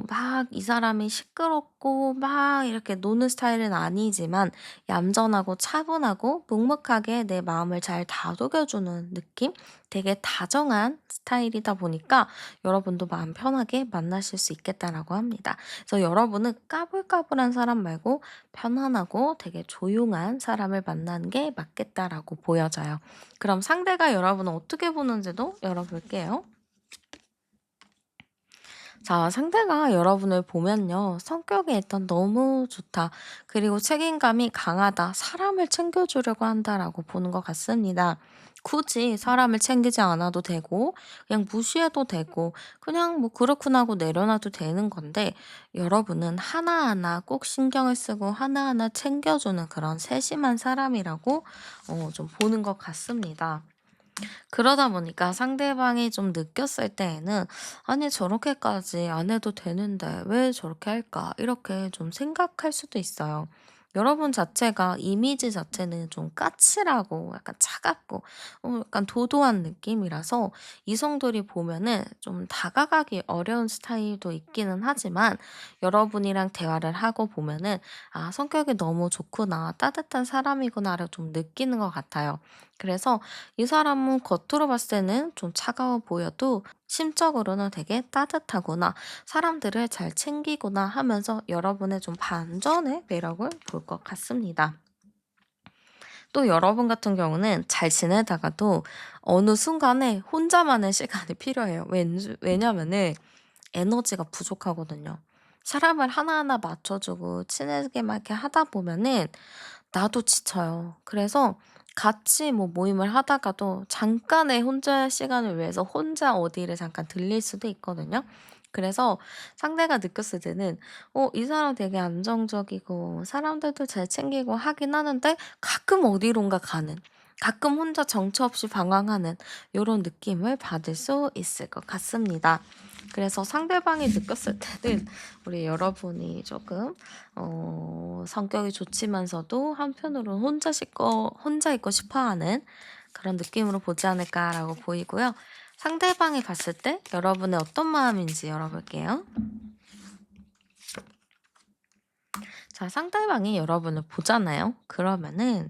막 이 사람이 시끄럽고 막 이렇게 노는 스타일은 아니지만 얌전하고 차분하고 묵묵하게 내 마음을 잘 다독여 주는 느낌? 되게 다정한 스타일이다 보니까 여러분도 마음 편하게 만나실 수 있겠다라고 합니다. 그래서 여러분은 까불까불한 사람 말고 편안하고 되게 조용한 사람을 만나는 게 맞겠다라고 보여져요. 그럼 상대가 여러분을 어떻게 보는지도 열어볼게요. 자, 상대가 여러분을 보면요. 성격이 일단 너무 좋다. 그리고 책임감이 강하다. 사람을 챙겨주려고 한다라고 보는 것 같습니다. 굳이 사람을 챙기지 않아도 되고, 그냥 무시해도 되고, 그냥 뭐 그렇구나 하고 내려놔도 되는 건데, 여러분은 하나하나 꼭 신경을 쓰고 하나하나 챙겨주는 그런 세심한 사람이라고 좀 보는 것 같습니다. 그러다 보니까 상대방이 좀 느꼈을 때에는 '아니 저렇게까지 안 해도 되는데 왜 저렇게 할까?' 이렇게 좀 생각할 수도 있어요. 여러분 자체가 이미지 자체는 좀 까칠하고 약간 차갑고 약간 도도한 느낌이라서 이성들이 보면은 좀 다가가기 어려운 스타일도 있기는 하지만 여러분이랑 대화를 하고 보면은 '아 성격이 너무 좋구나. 따뜻한 사람이구나.'를 좀 느끼는 것 같아요. 그래서 이 사람은 겉으로 봤을 때는 좀 차가워 보여도 심적으로는 되게 따뜻하구나, 사람들을 잘 챙기구나 하면서 여러분의 좀 반전의 매력을 볼 것 같습니다. 또 여러분 같은 경우는 잘 지내다가도 어느 순간에 혼자만의 시간이 필요해요. 왜냐면은 에너지가 부족하거든요. 사람을 하나하나 맞춰주고 친하게 막 이렇게 하다 보면은 나도 지쳐요. 그래서 같이 뭐 모임을 하다가도 잠깐의 혼자 시간을 위해서 혼자 어디를 잠깐 들릴 수도 있거든요. 그래서 상대가 느꼈을 때는 이 사람 되게 안정적이고 사람들도 잘 챙기고 하긴 하는데 가끔 어디론가 가는, 가끔 혼자 정처 없이 방황하는 요런 느낌을 받을 수 있을 것 같습니다. 그래서 상대방이 느꼈을 때는 우리 여러분이 조금 성격이 좋지만서도 한편으로는 혼자 있고 싶어 하는 그런 느낌으로 보지 않을까라고 보이고요. 상대방이 봤을 때 여러분의 어떤 마음인지 열어볼게요. 자, 상대방이 여러분을 보잖아요. 그러면은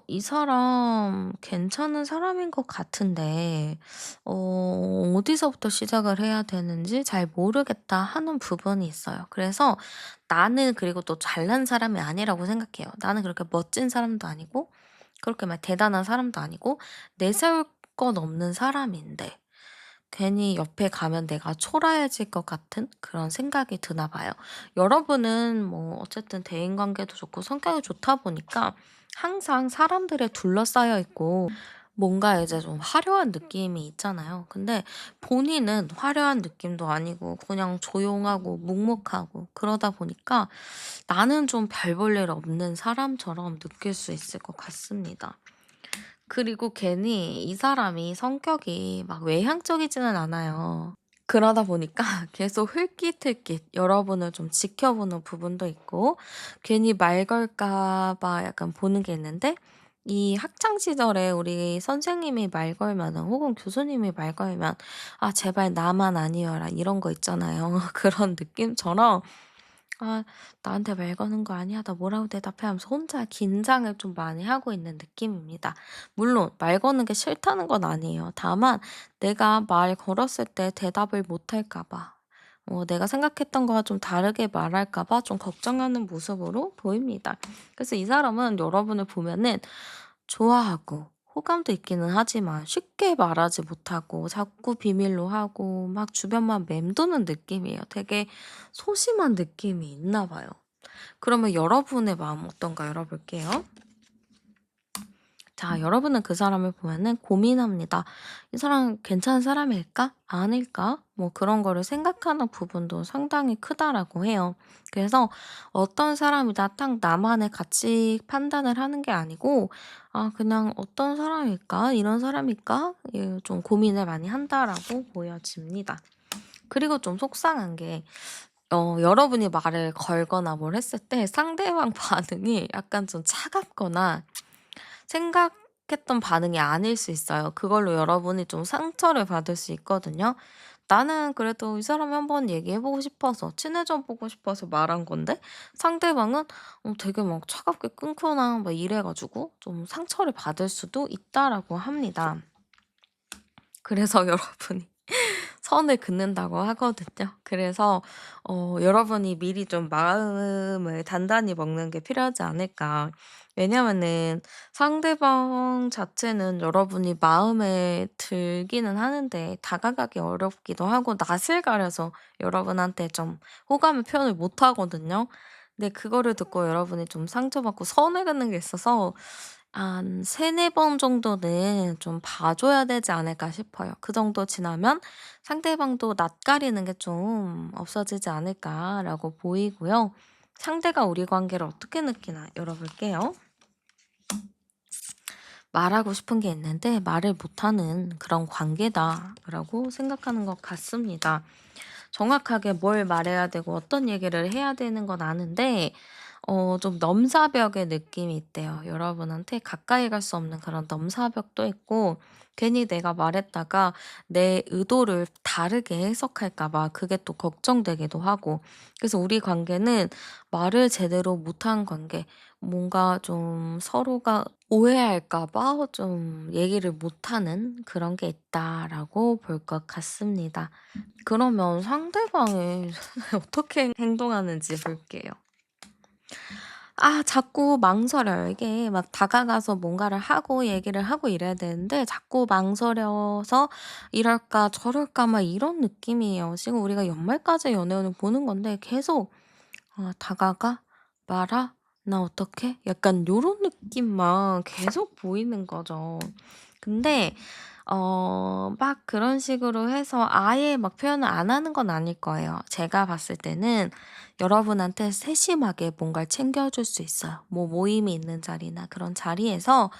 이 사람 괜찮은 사람인 것 같은데 어디서부터 시작을 해야 되는지 잘 모르겠다 하는 부분이 있어요. 그래서 나는 그리고 또 잘난 사람이 아니라고 생각해요. 나는 그렇게 멋진 사람도 아니고 그렇게 막 대단한 사람도 아니고 내세울 건 없는 사람인데 괜히 옆에 가면 내가 초라해질 것 같은 그런 생각이 드나 봐요. 여러분은 뭐 어쨌든 대인관계도 좋고 성격이 좋다 보니까 항상 사람들에 둘러싸여 있고 뭔가 이제 좀 화려한 느낌이 있잖아요. 근데 본인은 화려한 느낌도 아니고 그냥 조용하고 묵묵하고 그러다 보니까 나는 좀 별 볼 일 없는 사람처럼 느낄 수 있을 것 같습니다. 그리고 괜히 이 사람이 성격이 막 외향적이지는 않아요. 그러다 보니까 계속 흘깃흘깃 여러분을 좀 지켜보는 부분도 있고 괜히 말 걸까 봐 약간 보는 게 있는데 이 학창 시절에 우리 선생님이 말 걸면은 혹은 교수님이 말 걸면 '아 제발 나만 아니어라.' 이런 거 있잖아요. 그런 느낌처럼 '아 나한테 말 거는 거 아니야. 나 뭐라고 대답해.' 하면서 혼자 긴장을 좀 많이 하고 있는 느낌입니다. 물론 말 거는 게 싫다는 건 아니에요. 다만 내가 말 걸었을 때 대답을 못 할까 봐 내가 생각했던 거와 좀 다르게 말할까 봐 좀 걱정하는 모습으로 보입니다. 그래서 이 사람은 여러분을 보면은 좋아하고 호감도 있기는 하지만 쉽게 말하지 못하고 자꾸 비밀로 하고 막 주변만 맴도는 느낌이에요. 되게 소심한 느낌이 있나 봐요. 그러면 여러분의 마음 어떤가 열어볼게요. 자, 여러분은 그 사람을 보면은 고민합니다. '이 사람 괜찮은 사람일까? 아닐까?' 뭐 그런 거를 생각하는 부분도 상당히 크다라고 해요. 그래서 어떤 사람이다 딱 나만의 가치 판단을 하는 게 아니고 '아 그냥 어떤 사람일까? 이런 사람일까?' 예 좀 고민을 많이 한다라고 보여집니다. 그리고 좀 속상한 게 여러분이 말을 걸거나 뭘 했을 때 상대방 반응이 약간 좀 차갑거나 생각했던 반응이 아닐 수 있어요. 그걸로 여러분이 좀 상처를 받을 수 있거든요. 나는 그래도 이 사람이 한번 얘기해 보고 싶어서 친해져 보고 싶어서 말한 건데 상대방은 되게 막 차갑게 끊거나 막 이래 가지고 좀 상처를 받을 수도 있다라고 합니다. 그래서 여러분이 선을 긋는다고 하거든요. 그래서 여러분이 미리 좀 마음을 단단히 먹는 게 필요하지 않을까. 왜냐면은 상대방 자체는 여러분이 마음에 들기는 하는데 다가가기 어렵기도 하고 낯을 가려서 여러분한테 좀 호감을 표현을 못 하거든요. 근데 그거를 듣고 여러분이 좀 상처받고 선을 긋는 게 있어서 한 3-4번 정도는 좀 봐 줘야 되지 않을까 싶어요. 그 정도 지나면 상대방도 낯가리는 게 좀 없어지지 않을까라고 보이고요. 상대가 우리 관계를 어떻게 느끼나 열어볼게요. 말하고 싶은 게 있는데 말을 못하는 그런 관계다라고 생각하는 것 같습니다. 정확하게 뭘 말해야 되고 어떤 얘기를 해야 되는 건 아는데 좀 넘사벽의 느낌이 있대요. 여러분한테 가까이 갈 수 없는 그런 넘사벽도 있고 괜히 내가 말했다가 내 의도를 다르게 해석할까 봐 그게 또 걱정되기도 하고 그래서 우리 관계는 말을 제대로 못한 관계 뭔가 좀 서로가 오해할까 봐 좀 얘기를 못하는 그런 게 있다라고 볼 것 같습니다. 그러면 상대방이 어떻게 행동하는지 볼게요. 자꾸 망설여요. 이게 막 다가가서 뭔가를 하고 얘기를 하고 이래야 되는데 자꾸 망설여서 이럴까 저럴까 막 이런 느낌이에요. 지금 우리가 연말까지 연애운을 보는 건데 계속 '다가가? 말아? 나 어떡해?' 약간 요런 느낌만 계속 보이는 거죠. 근데 막 그런 식으로 해서 아예 막 표현을 안 하는 건 아닐 거예요. 제가 봤을 때는 여러분한테 세심하게 뭔가를 챙겨줄 수 있어요. 뭐 모임이 있는 자리나 그런 자리에서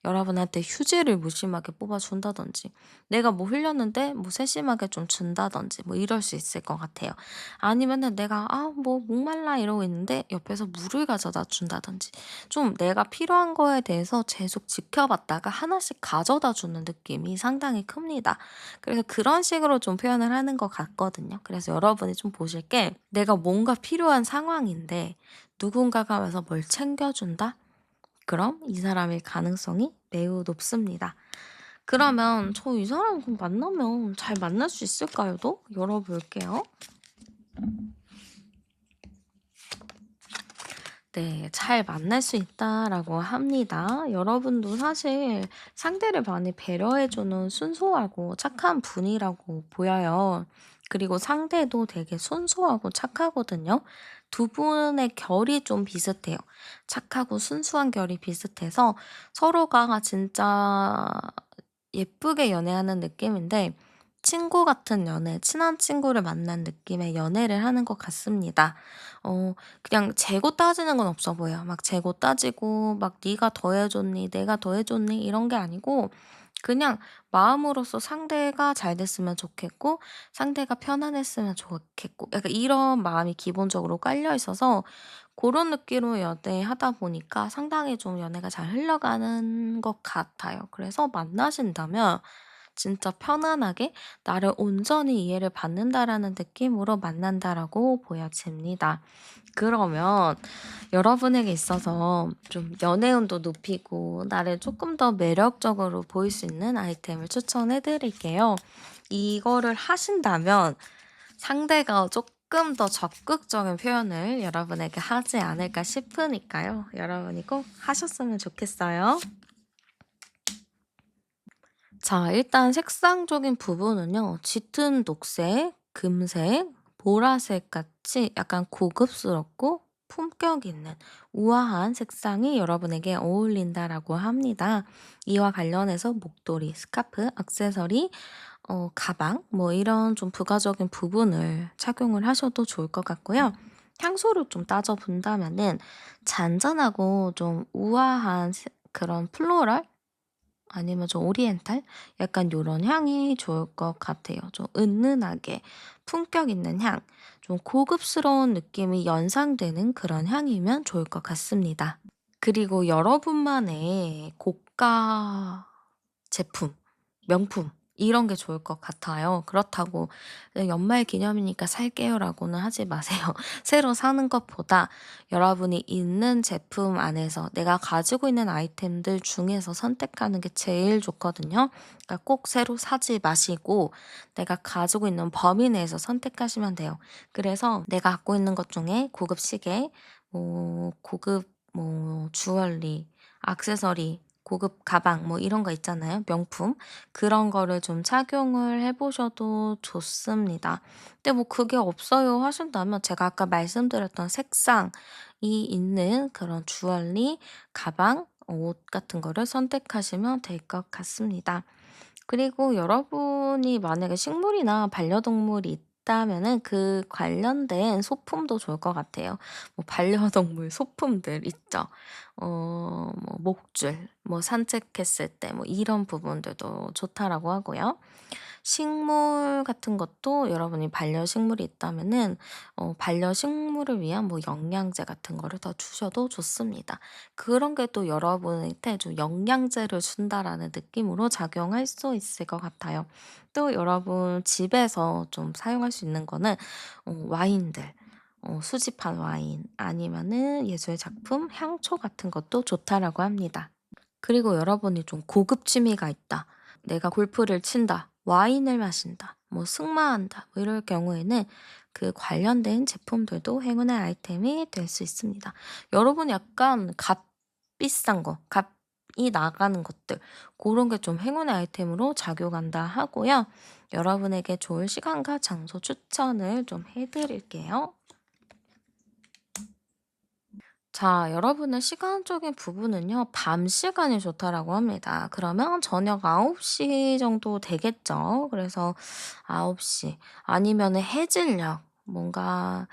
여러분한테 휴지를 무심하게 뽑아준다든지, 내가 뭐 흘렸는데 뭐 세심하게 좀 준다든지, 뭐 이럴 수 있을 것 같아요. 아니면은 내가 뭐 목말라 이러고 있는데 옆에서 물을 가져다 준다든지, 좀 내가 필요한 거에 대해서 계속 지켜봤다가 하나씩 가져다 주는 느낌이 상당히 큽니다. 그래서 그런 식으로 좀 표현을 하는 것 같거든요. 그래서 여러분이 좀 보실 게, 내가 뭔가 필요한 상황인데 누군가가 와서 뭘 챙겨준다? 그럼 이 사람일 가능성이 매우 높습니다. 그러면 저 이 사람 그럼 만나면 잘 만날 수 있을까요?도 열어볼게요. 네, 잘 만날 수 있다라고 합니다. 여러분도 사실 상대를 많이 배려해주는 순수하고 착한 분이라고 보여요. 그리고 상대도 되게 순수하고 착하거든요. 두 분의 결이 좀 비슷해요. 착하고 순수한 결이 비슷해서 서로가 진짜 예쁘게 연애하는 느낌인데, 친구 같은 연애, 친한 친구를 만난 느낌의 연애를 하는 것 같습니다. 그냥 재고 따지는 건 없어 보여요. 막 재고 따지고 막 네가 더 해줬니, 내가 더 해줬니 이런 게 아니고, 그냥 마음으로서 상대가 잘 됐으면 좋겠고 상대가 편안했으면 좋겠고, 약간 이런 마음이 기본적으로 깔려 있어서 그런 느낌으로 연애하다 보니까 상당히 좀 연애가 잘 흘러가는 것 같아요. 그래서 만나신다면 진짜 편안하게 나를 온전히 이해를 받는다라는 느낌으로 만난다라고 보여집니다. 그러면 여러분에게 있어서 좀 연애운도 높이고 나를 조금 더 매력적으로 보일 수 있는 아이템을 추천해 드릴게요. 이거를 하신다면 상대가 조금 더 적극적인 표현을 여러분에게 하지 않을까 싶으니까요. 여러분이 꼭 하셨으면 좋겠어요. 자, 일단 색상적인 부분은요. 짙은 녹색, 금색, 보라색 같이 약간 고급스럽고 품격 있는 우아한 색상이 여러분에게 어울린다라고 합니다. 이와 관련해서 목도리, 스카프, 액세서리, 가방 뭐 이런 좀 부가적인 부분을 착용을 하셔도 좋을 것 같고요. 향수를 좀 따져 본다면은 잔잔하고 좀 우아한 그런 플로럴 아니면 좀 오리엔탈? 약간 요런 향이 좋을 것 같아요. 좀 은은하게 품격 있는 향, 좀 고급스러운 느낌이 연상되는 그런 향이면 좋을 것 같습니다. 그리고 여러분만의 고가 제품, 명품 이런 게 좋을 것 같아요. 그렇다고 연말 기념이니까 살게요라고는 하지 마세요. 새로 사는 것보다 여러분이 있는 제품 안에서 내가 가지고 있는 아이템들 중에서 선택하는 게 제일 좋거든요. 그러니까 꼭 새로 사지 마시고 내가 가지고 있는 범위 내에서 선택하시면 돼요. 그래서 내가 갖고 있는 것 중에 고급 시계, 뭐 고급 뭐 주얼리, 액세서리, 고급 가방 뭐 이런 거 있잖아요. 명품. 그런 거를 좀 착용을 해 보셔도 좋습니다. 근데 뭐 그게 없어요 하신다면 제가 아까 말씀드렸던 색상이 있는 그런 주얼리, 가방, 옷 같은 거를 선택하시면 될 것 같습니다. 그리고 여러분이 만약에 식물이나 반려동물이 있다면은 그 관련된 소품도 좋을 것 같아요. 뭐 반려동물 소품들 있죠. 뭐 목줄, 뭐 산책했을 때 뭐 이런 부분들도 좋다라고 하고요. 식물 같은 것도 여러분이 반려식물이 있다면은 반려식물을 위한 뭐 영양제 같은 거를 더 주셔도 좋습니다. 그런 게 또 여러분한테 좀 영양제를 준다라는 느낌으로 작용할 수 있을 것 같아요. 또 여러분 집에서 좀 사용할 수 있는 거는 와인들, 수집한 와인 아니면은 예술 작품, 향초 같은 것도 좋다라고 합니다. 그리고 여러분이 좀 고급 취미가 있다. 내가 골프를 친다. 와인을 마신다. 뭐 승마한다. 뭐 이럴 경우에는 그 관련된 제품들도 행운의 아이템이 될 수 있습니다. 여러분 약간 값비싼 거, 값이 나가는 것들 그런 게 좀 행운의 아이템으로 작용한다 하고요. 여러분에게 좋을 시간과 장소 추천을 좀 해 드릴게요. 자, 여러분의 시간적인 부분은요, 밤 시간이 좋다라고 합니다. 그러면 저녁 9시 정도 되겠죠. 그래서 9시 아니면은 해질녘 뭔가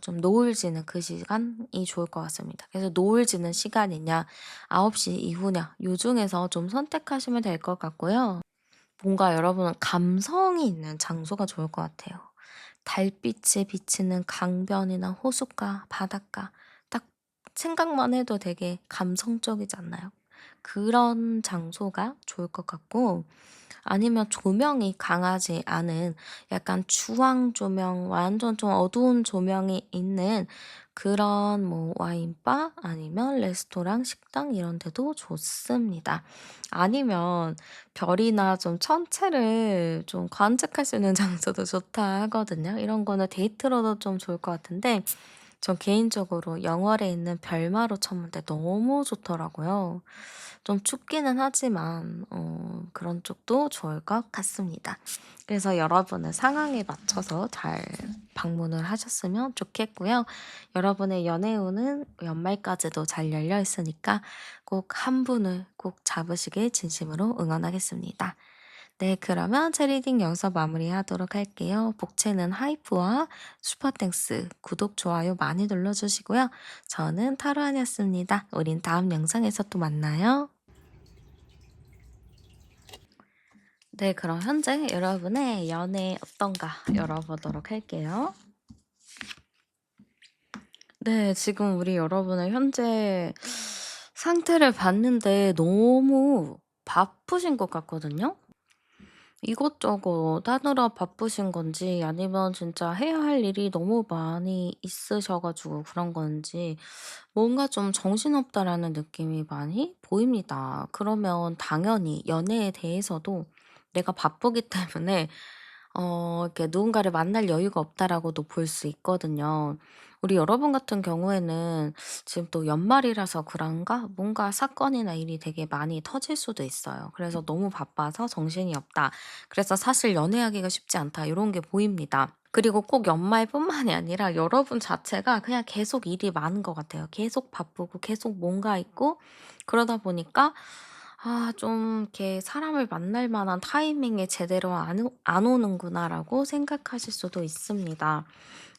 좀 노을 지는 그 시간이 좋을 것 같습니다. 그래서 노을 지는 시간이냐 9시 이후냐 요 중에서 좀 선택하시면 될 것 같고요. 뭔가 여러분은 감성이 있는 장소가 좋을 것 같아요. 달빛이 비치는 강변이나 호숫가, 바닷가 딱 생각만 해도 되게 감성적이지 않나요? 그런 장소가 좋을 것 같고 아니면 조명이 강하지 않은 약간 주황 조명, 완전 좀 어두운 조명이 있는 그런 뭐 와인바 아니면 레스토랑, 식당 이런 데도 좋습니다. 아니면 별이나 좀 천체를 좀 관측할 수 있는 장소도 좋다 하거든요. 이런 거는 데이트로도 좀 좋을 것 같은데 전 개인적으로 영월에 있는 별마루 천문대 너무 좋더라고요. 좀 춥기는 하지만 그런 쪽도 좋을 것 같습니다. 그래서 여러분의 상황에 맞춰서 잘 방문을 하셨으면 좋겠고요. 여러분의 연애운은 연말까지도 잘 열려 있으니까 꼭 한 분을 꼭 잡으시길 진심으로 응원하겠습니다. 네, 그러면 체리딩 여기서 마무리하도록 할게요. 복채는 하이프와 슈퍼땡스 구독, 좋아요 많이 눌러주시고요. 저는 타로안이었습니다. 우린 다음 영상에서 또 만나요. 네, 그럼 현재 여러분의 연애 어떤가 열어보도록 할게요. 네, 지금 우리 여러분의 현재 상태를 봤는데 너무 바쁘신 것 같거든요. 이것저것 하느라 바쁘신 건지 아니면 진짜 해야 할 일이 너무 많이 있으셔 가지고 그런 건지 뭔가 좀 정신없다라는 느낌이 많이 보입니다. 그러면 당연히 연애에 대해서도 내가 바쁘기 때문에 이렇게 누군가를 만날 여유가 없다라고도 볼 수 있거든요. 우리 여러분 같은 경우에는 지금 또 연말이라서 그런가 뭔가 사건이나 일이 되게 많이 터질 수도 있어요. 그래서 너무 바빠서 정신이 없다. 그래서 사실 연애하기가 쉽지 않다. 이런 게 보입니다. 그리고 꼭 연말뿐만이 아니라 여러분 자체가 그냥 계속 일이 많은 것 같아요. 계속 바쁘고 계속 뭔가 있고 그러다 보니까 좀 이렇게 '사람을 만날 만한 타이밍에 제대로 안 오는구나.'라고 생각하실 수도 있습니다.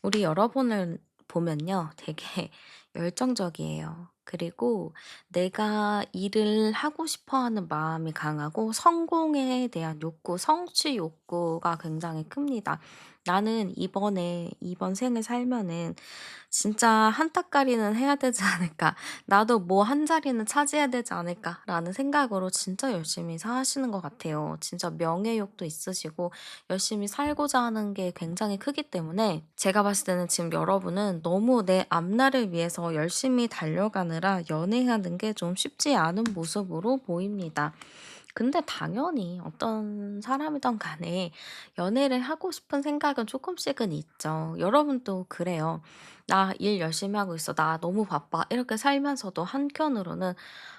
우리 여러분을 보면요. 되게 열정적이에요. 그리고 내가 일을 하고 싶어 하는 마음이 강하고 성공에 대한 욕구, 성취 욕구가 굉장히 큽니다. '나는 이번 생을 살면은 진짜 한 따까리는 해야 되지 않을까. 나도 뭐 한 자리는 차지해야 되지 않을까.'라는 생각으로 진짜 열심히 사시는 것 같아요. 진짜 명예욕도 있으시고 열심히 살고자 하는 게 굉장히 크기 때문에 제가 봤을 때는 지금 여러분은 너무 내 앞날을 위해서 열심히 달려가느라 연애하는 게 좀 쉽지 않은 모습으로 보입니다. 근데 당연히 어떤 사람이든 간에 연애를 하고 싶은 생각은 조금씩은 있죠. 여러분도 그래요. '나 일 열심히 하고 있어. 나 너무 바빠.' 이렇게 살면서도 한켠으로는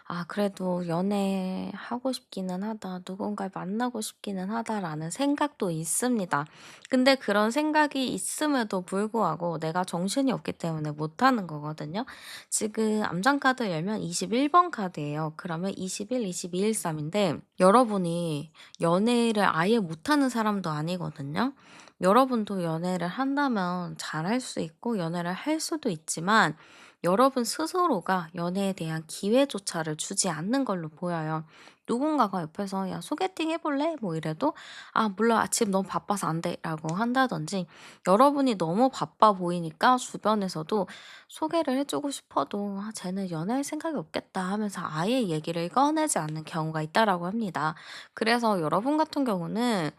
'아 그래도 연애하고 싶기는 하다. 누군가를 만나고 싶기는 하다.'라는 생각도 있습니다. 근데 그런 생각이 있음에도 불구하고 내가 정신이 없기 때문에 못하는 거거든요. 지금 암장 카드 열면 21번 카드예요. 그러면 21, 22, 13인데 여러분이 연애를 아예 못하는 사람도 아니거든요. 여러분도 연애를 한다면 잘할 수 있고 연애를 할 수도 있지만 여러분 스스로가 연애에 대한 기회조차를 주지 않는 걸로 보여요. 누군가가 옆에서 "야 소개팅 해 볼래?" 뭐 이래도 "아 몰라. 지금 너무 바빠서 안 돼."라고 한다든지 여러분이 너무 바빠 보이니까 주변에서도 소개를 해 주고 싶어도 '아 쟤는 연애할 생각이 없겠다.' 하면서 아예 얘기를 꺼내지 않는 경우가 있다라고 합니다. 그래서 여러분 같은 경우는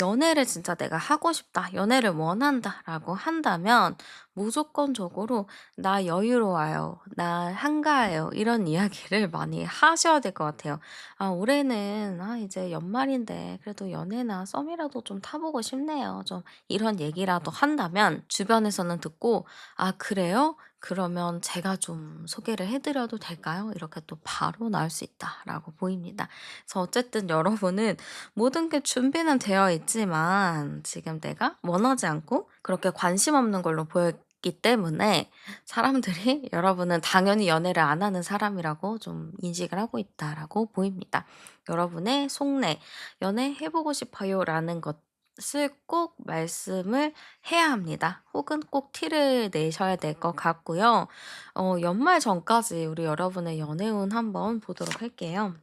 연애를 진짜 '내가 하고 싶다. 연애를 원한다.'라고 한다면 무조건적으로 "나 여유로워요. 나 한가해요." 이런 이야기를 많이 하셔야 될 것 같아요. 올해는 이제 연말인데 그래도 연애나 썸이라도 좀 타 보고 싶네요." 좀 이런 얘기라도 한다면 주변에서는 듣고 "아 그래요? 그러면 제가 좀 소개를 해 드려도 될까요?" 이렇게 또 바로 나올 수 있다라고 보입니다. 그래서 어쨌든 여러분은 모든 게 준비는 되어 있지만 지금 내가 원하지 않고 그렇게 관심 없는 걸로 보였기 때문에 사람들이 여러분은 당연히 연애를 안 하는 사람이라고 좀 인식을 하고 있다라고 보입니다. 여러분의 속내, '연애해 보고 싶어요.'라는 것 것을 꼭 말씀을 해야 합니다. 혹은 꼭 티를 내셔야 될 것 같고요. 연말 전까지 우리 여러분의 연애운 한번 보도록 할게요.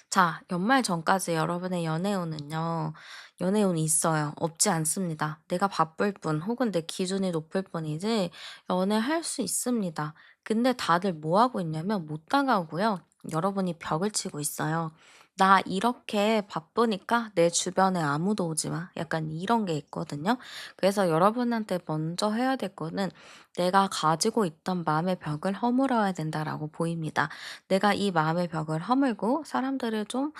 자, 연말 전까지 여러분의 연애운은요. 연애운이 있어요. 없지 않습니다. 내가 바쁠 뿐 혹은 내 기준이 높을 뿐이지 연애할 수 있습니다. 근데 다들 뭐 하고 있냐면 못 다가오고요. 여러분이 벽을 치고 있어요. 나 이렇게 바쁘니까 내 주변에 아무도 오지 마. 약간 이런 게 있거든요. 그래서 여러분한테 먼저 해야 될 거는 내가 가지고 있던 마음의 벽을 허물어야 된다라고 보입니다. 내가 이 마음의 벽을 허물고 사람들을 좀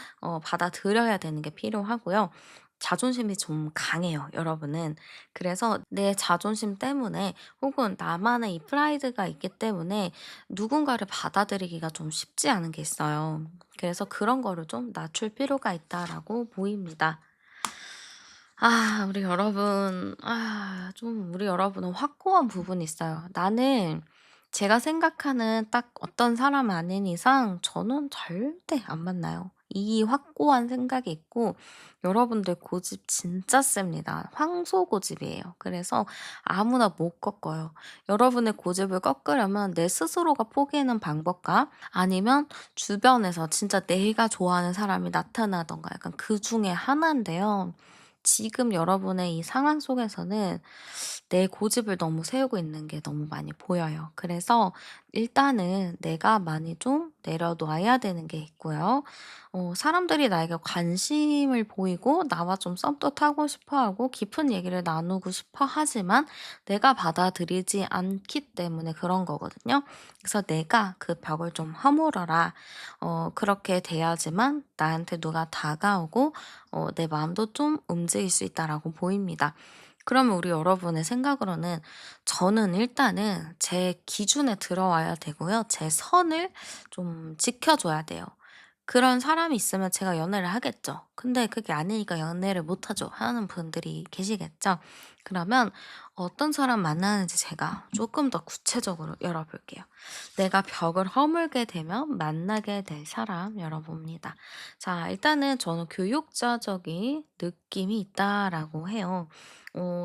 받아들여야 되는 게 필요하고요. 자존심이 좀 강해요, 여러분은. 그래서 내 자존심 때문에 혹은 나만의 이 프라이드가 있기 때문에 누군가를 받아들이기가 좀 쉽지 않은 게 있어요. 그래서 그런 거를 좀 낮출 필요가 있다라고 보입니다. 우리 여러분, 좀 우리 여러분은 확고한 부분이 있어요. 나는 제가 생각하는 딱 어떤 사람 아닌 이상 저는 절대 안 만나요. 이 확고한 생각이 있고, 여러분들 고집 진짜 셉니다. 황소 고집이에요. 그래서 아무나 못 꺾어요. 여러분의 고집을 꺾으려면 내 스스로가 포기하는 방법과 아니면 주변에서 진짜 내가 좋아하는 사람이 나타나던가 약간 그 중에 하나인데요. 지금 여러분의 이 상황 속에서는 내 고집을 너무 세우고 있는 게 너무 많이 보여요. 그래서 일단은 내가 많이 좀 내려놔야 되는 게 있고요. 사람들이 나에게 관심을 보이고 나와 좀 썸도 타고 싶어 하고 깊은 얘기를 나누고 싶어 하지만 내가 받아들이지 않기 때문에 그런 거거든요. 그래서 내가 그 벽을 좀 허물어라. 그렇게 돼야지만 나한테 누가 다가오고 내 마음도 좀 움직일 수 있다라고 보입니다. 그러면 우리 여러분의 생각으로는 저는 일단은 제 기준에 들어와야 되고요. 제 선을 좀 지켜줘야 돼요. 그런 사람이 있으면 제가 연애를 하겠죠. 근데 그게 아니니까 연애를 못하죠. 하는 분들이 계시겠죠. 그러면 어떤 사람 만나는지 제가 조금 더 구체적으로 열어볼게요. 내가 벽을 허물게 되면 만나게 될 사람 열어봅니다. 자, 일단은 저는 교육자적인 느낌이 있다라고 해요.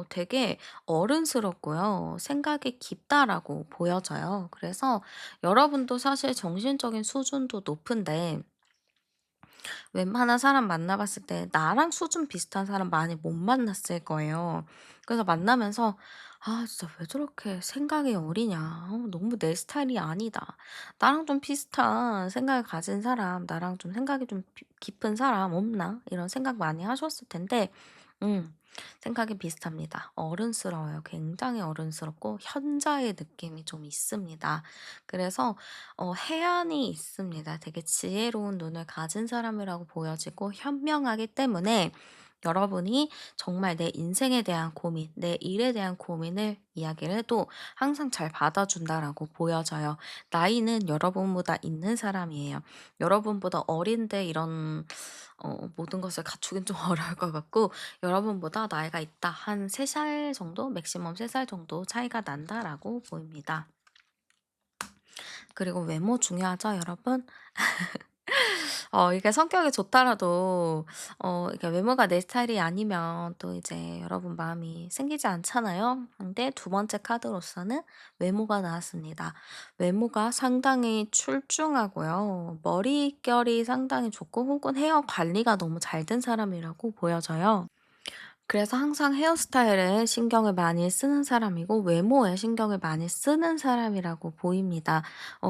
되게 어른스럽고요. 생각이 깊다라고 보여져요. 그래서 여러분도 사실 정신적인 수준도 높은데 웬만한 사람 만나봤을 때 나랑 수준 비슷한 사람 많이 못 만났을 거예요. 그래서 만나면서 '아 진짜 왜 저렇게 생각이 어리냐. 너무 내 스타일이 아니다. 나랑 좀 비슷한 생각을 가진 사람, 나랑 좀 생각이 좀 깊은 사람 없나?' 이런 생각 많이 하셨을 텐데 음 생각이 비슷합니다. 어른스러워요. 굉장히 어른스럽고 현자의 느낌이 좀 있습니다. 그래서 해안이 있습니다. 되게 지혜로운 눈을 가진 사람이라고 보여지고 현명하기 때문에 여러분이 정말 내 인생에 대한 고민, 내 일에 대한 고민을 이야기를 해도 항상 잘 받아준다라고 보여져요. 나이는 여러분보다 있는 사람이에요. 여러분보다 어린데 이런 모든 것을 갖추긴 좀 어려울 것 같고 여러분보다 나이가 있다. 한 3살 정도, 맥시멈 3살 정도 차이가 난다라고 보입니다. 그리고 외모 중요하죠, 여러분? 이게 성격이 좋더라도 이게 외모가 내 스타일이 아니면 또 이제 여러분 마음이 생기지 않잖아요. 근데 두 번째 카드로서는 외모가 나왔습니다. 외모가 상당히 출중하고요. 머릿결이 상당히 좋고 혹은 헤어 관리가 너무 잘 된 사람이라고 보여져요. 그래서 항상 헤어스타일에 신경을 많이 쓰는 사람이고 외모에 신경을 많이 쓰는 사람이라고 보입니다.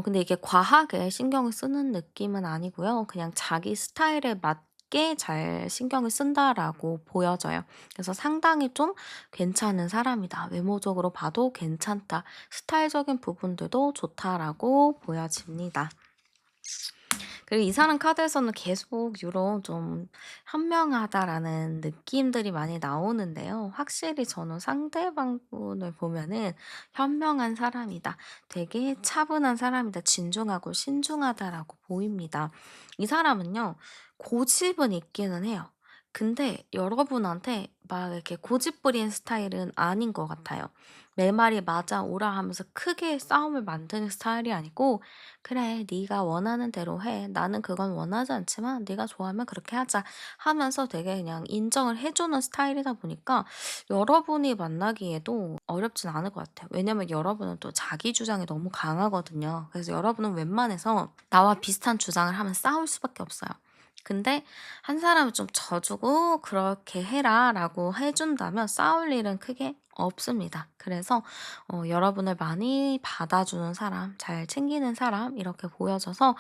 근데 이게 과하게 신경을 쓰는 느낌은 아니고요. 그냥 자기 스타일에 맞게 잘 신경을 쓴다라고 보여져요. 그래서 상당히 좀 괜찮은 사람이다. 외모적으로 봐도 괜찮다. 스타일적인 부분들도 좋다라고 보여집니다. 그리고 이 사람 카드에서는 계속 요런 좀 현명하다라는 느낌들이 많이 나오는데요. 확실히 저는 상대방 분을 보면은 현명한 사람이다. 되게 차분한 사람이다. 진중하고 신중하다라고 보입니다. 이 사람은요. 고집은 있기는 해요. 근데 여러분한테 막 이렇게 고집 부리는 스타일은 아닌 것 같아요. 내 말이 맞아 오라 하면서 크게 싸움을 만드는 스타일이 아니고 "그래 네가 원하는 대로 해. 나는 그건 원하지 않지만 네가 좋아하면 그렇게 하자." 하면서 되게 그냥 인정을 해 주는 스타일이다 보니까 여러분이 만나기에도 어렵진 않을 것 같아요. 왜냐면 여러분은 또 자기 주장이 너무 강하거든요. 그래서 여러분은 웬만해서 나와 비슷한 주장을 하면 싸울 수밖에 없어요. 근데 한 사람을 좀 져 주고 "그렇게 해라."라고 해 준다면 싸울 일은 크게 없습니다. 그래서 여러분을 많이 받아주는 사람, 잘 챙기는 사람 이렇게 보여져서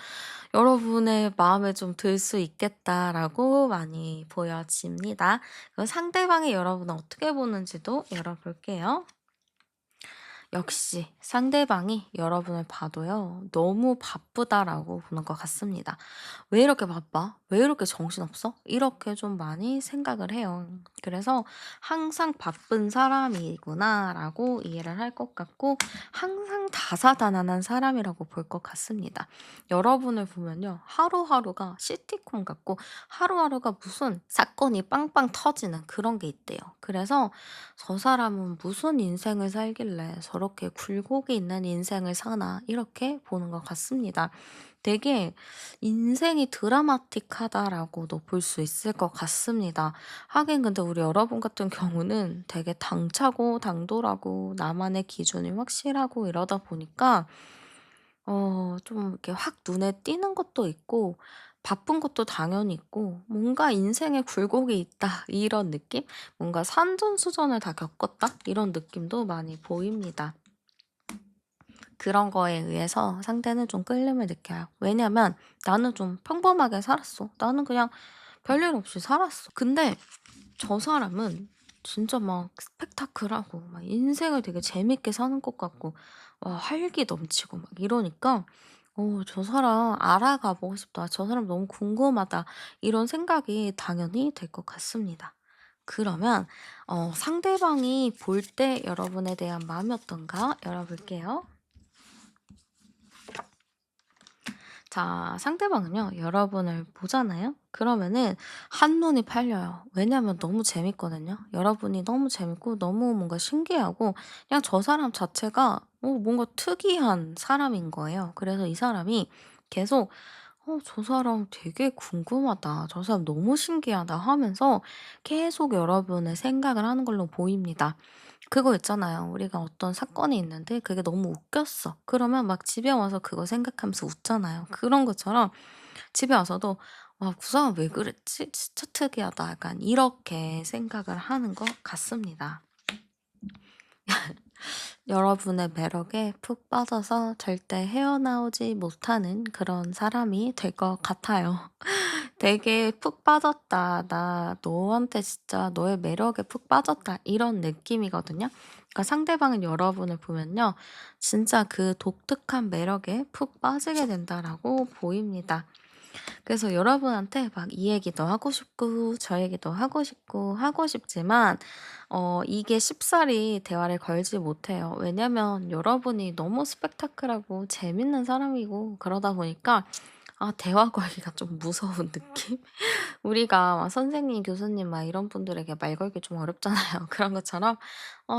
'여러분의 마음에 좀 들 수 있겠다.'라고 많이 보여집니다. 그 상대방이 여러분을 어떻게 보는지도 열어볼게요. 역시 상대방이 여러분을 봐도요. '너무 바쁘다.'라고 보는 것 같습니다. '왜 이렇게 바빠? 왜 이렇게 정신없어?' 이렇게 좀 많이 생각을 해요. 그래서 '항상 바쁜 사람이구나.'라고 이해를 할 것 같고 항상 다사다난한 사람이라고 볼 것 같습니다. 여러분을 보면요. 하루하루가 시티콤 같고 하루하루가 무슨 사건이 빵빵 터지는 그런 게 있대요. 그래서 '저 사람은 무슨 인생을 살길래 저렇게 굴곡이 있는 인생을 사나.' 이렇게 보는 것 같습니다. 되게 '인생이 드라마틱하다.'라고도 볼 수 있을 것 같습니다. 하긴 근데 우리 여러분 같은 경우는 되게 당차고 당돌하고 나만의 기준이 확실하고 이러다 보니까 좀 이렇게 확 눈에 띄는 것도 있고 바쁜 것도 당연히 있고 뭔가 '인생에 굴곡이 있다.' 이런 느낌? 뭔가 '산전수전을 다 겪었다.' 이런 느낌도 많이 보입니다. 그런 거에 의해서 상대는 좀 끌림을 느껴요. 왜냐면 나는 좀 평범하게 살았어. 나는 그냥 별일 없이 살았어. 근데 저 사람은 진짜 막 스펙타클하고 막 인생을 되게 재밌게 사는 것 같고 와 활기 넘치고 막 이러니까 '저 사람 알아가 보고 싶다. 저 사람 너무 궁금하다.' 이런 생각이 당연히 들 것 같습니다. 그러면 상대방이 볼 때 여러분에 대한 마음이 어떤가 열어볼게요. 자, 상대방은요, 여러분을 보잖아요? 그러면은 한눈이 팔려요. 왜냐면 너무 재밌거든요. 여러분이 너무 재밌고 너무 뭔가 신기하고 그냥 저 사람 자체가 뭔가 특이한 사람인 거예요. 그래서 이 사람이 계속 저 사람 되게 궁금하다. 저 사람 너무 신기하다 하면서 계속 여러분의 생각을 하는 걸로 보입니다. 그거 있잖아요. 우리가 어떤 사건이 있는데 그게 너무 웃겼어. 그러면 막 집에 와서 그거 생각하면서 웃잖아요. 그런 것처럼 집에 와서도 '와 그 사람 왜 그랬지? 진짜 특이하다.' 약간 이렇게 생각을 하는 것 같습니다. 여러분의 매력에 푹 빠져서 절대 헤어나오지 못하는 그런 사람이 될 것 같아요. 되게 푹 빠졌다. 나 너한테 진짜 너의 매력에 푹 빠졌다. 이런 느낌이거든요. 그러니까 상대방은 여러분을 보면요. 진짜 그 독특한 매력에 푹 빠지게 된다라고 보입니다. 그래서 여러분한테 막 이 얘기도 하고 싶고 저 얘기도 하고 싶고 하고 싶지만 이게 쉽사리 대화를 걸지 못해요. 왜냐면 여러분이 너무 스펙타클하고 재밌는 사람이고 그러다 보니까 대화 걸기가 좀 무서운 느낌? 우리가 막 선생님, 교수님 막 이런 분들에게 말 걸기 좀 어렵잖아요. 그런 것처럼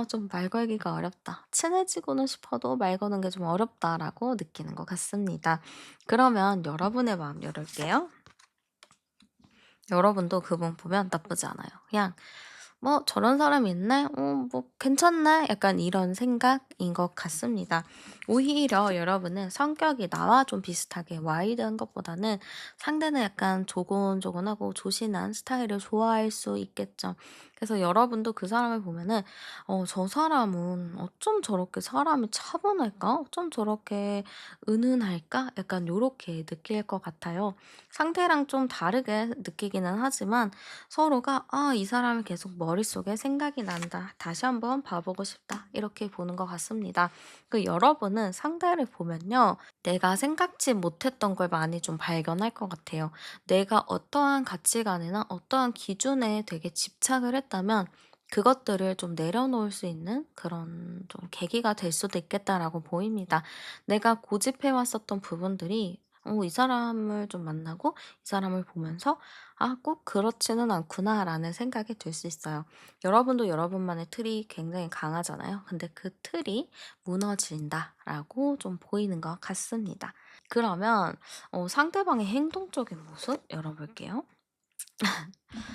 좀 말 걸기가 어렵다. 친해지고는 싶어도 말 거는 게 좀 어렵다라고 느끼는 것 같습니다. 그러면 여러분의 마음 열을게요. 여러분도 그분 보면 나쁘지 않아요. 그냥 '뭐 저런 사람이 있네? 뭐 괜찮네?' 약간 이런 생각인 것 같습니다. 오히려 여러분은 성격이 나와 좀 비슷하게 와이드한 것보다는 상대는 약간 조곤조곤하고 조신한 스타일을 좋아할 수 있겠죠. 그래서 여러분도 그 사람을 보면은 '저 사람은 어쩜 저렇게 사람이 차분할까? 어쩜 저렇게 은은할까?' 약간 요렇게 느낄 것 같아요. 상대랑 좀 다르게 느끼기는 하지만 서로가 '아 이 사람이 계속 머릿속에 생각이 난다. 다시 한번 봐 보고 싶다.' 이렇게 보는 것 같습니다. 여러분은 상대를 보면요. 내가 생각지 못했던 걸 많이 좀 발견할 것 같아요. 내가 어떠한 가치관이나 어떠한 기준에 되게 집착을 했다면 그것들을 좀 내려놓을 수 있는 그런 좀 계기가 될 수도 있겠다라고 보입니다. 내가 고집해 왔었던 부분들이 이 사람을 좀 만나고 이 사람을 보면서 '아 꼭 그렇지는 않구나.'라는 생각이 들 수 있어요. 여러분도 여러분만의 틀이 굉장히 강하잖아요. 근데 그 틀이 무너진다라고 좀 보이는 것 같습니다. 그러면 상대방의 행동적인 모습 열어볼게요.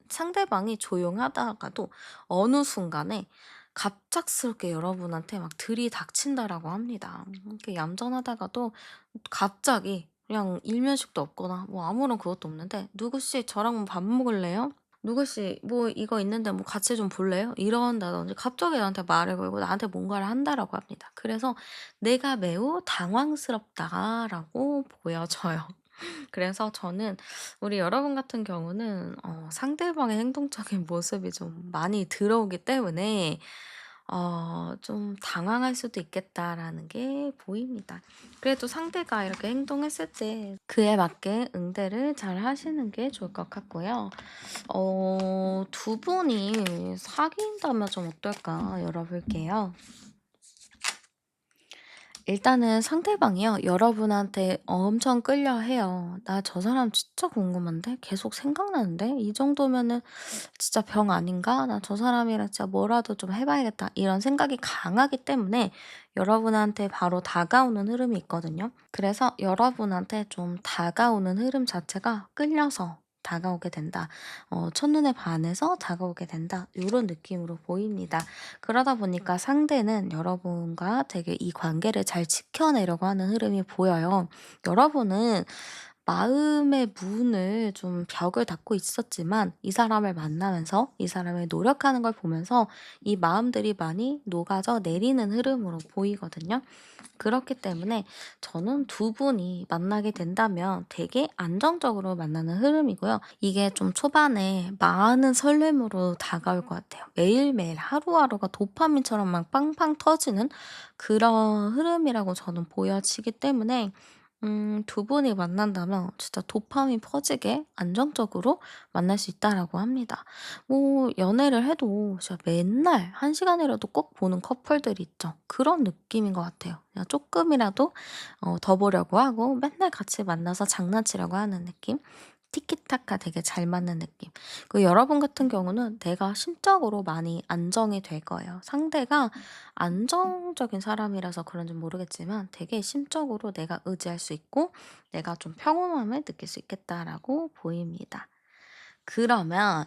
상대방이 조용하다가도 어느 순간에 갑작스럽게 여러분한테 막 들이닥친다라고 합니다. 이렇게 얌전하다가도 갑자기 그냥 일면식도 없거나 뭐 아무런 그것도 없는데 "누구 씨 저랑 뭐 밥 먹을래요? 누구 씨 뭐 이거 있는데 뭐 같이 좀 볼래요?" 이런다든지 갑자기 나한테 말을 걸고 나한테 뭔가를 한다라고 합니다. 그래서 "내가 매우 당황스럽다."라고 보여져요. 그래서 저는 우리 여러분 같은 경우는 상대방의 행동적인 모습이 좀 많이 들어오기 때문에 좀 '당황할 수도 있겠다.'라는 게 보입니다. 그래도 상대가 이렇게 행동했을 때 그에 맞게 응대를 잘 하시는 게 좋을 것 같고요. 두 분이 사귄다면 좀 어떨까 열어볼게요. 일단은 상대방이요. 여러분한테 엄청 끌려해요. "나 저 사람 진짜 궁금한데? 계속 생각나는데? 이 정도면은 진짜 병 아닌가? 나 저 사람이랑 진짜 뭐라도 좀 해 봐야겠다." 이런 생각이 강하기 때문에 여러분한테 바로 다가오는 흐름이 있거든요. 그래서 여러분한테 좀 다가오는 흐름 자체가 끌려서 다가오게 된다. 첫눈에 반해서 다가오게 된다. 이런 느낌으로 보입니다. 그러다 보니까 상대는 여러분과 되게 이 관계를 잘 지켜내려고 하는 흐름이 보여요. 여러분은 마음의 문을 좀 벽을 닫고 있었지만 이 사람을 만나면서 이 사람의 노력하는 걸 보면서 이 마음들이 많이 녹아져 내리는 흐름으로 보이거든요. 그렇기 때문에 저는 두 분이 만나게 된다면 되게 안정적으로 만나는 흐름이고요. 이게 좀 초반에 많은 설렘으로 다가올 것 같아요. 매일매일 하루하루가 도파민처럼 막 빵빵 터지는 그런 흐름이라고 저는 보여지기 때문에 두 분이 만난다면 진짜 도파민 퍼지게 안정적으로 만날 수 있다라고 합니다. 뭐 연애를 해도 진짜 맨날 1시간이라도 꼭 보는 커플들이 있죠. 그런 느낌인 것 같아요. 그냥 조금이라도 더 보려고 하고 맨날 같이 만나서 장난치려고 하는 느낌? 티키타카 되게 잘 맞는 느낌. 여러분 같은 경우는 내가 심적으로 많이 안정이 될 거예요. 상대가 안정적인 사람이라서 그런지 모르겠지만 되게 심적으로 내가 의지할 수 있고 내가 좀 평온함을 느낄 수 있겠다라고 보입니다. 그러면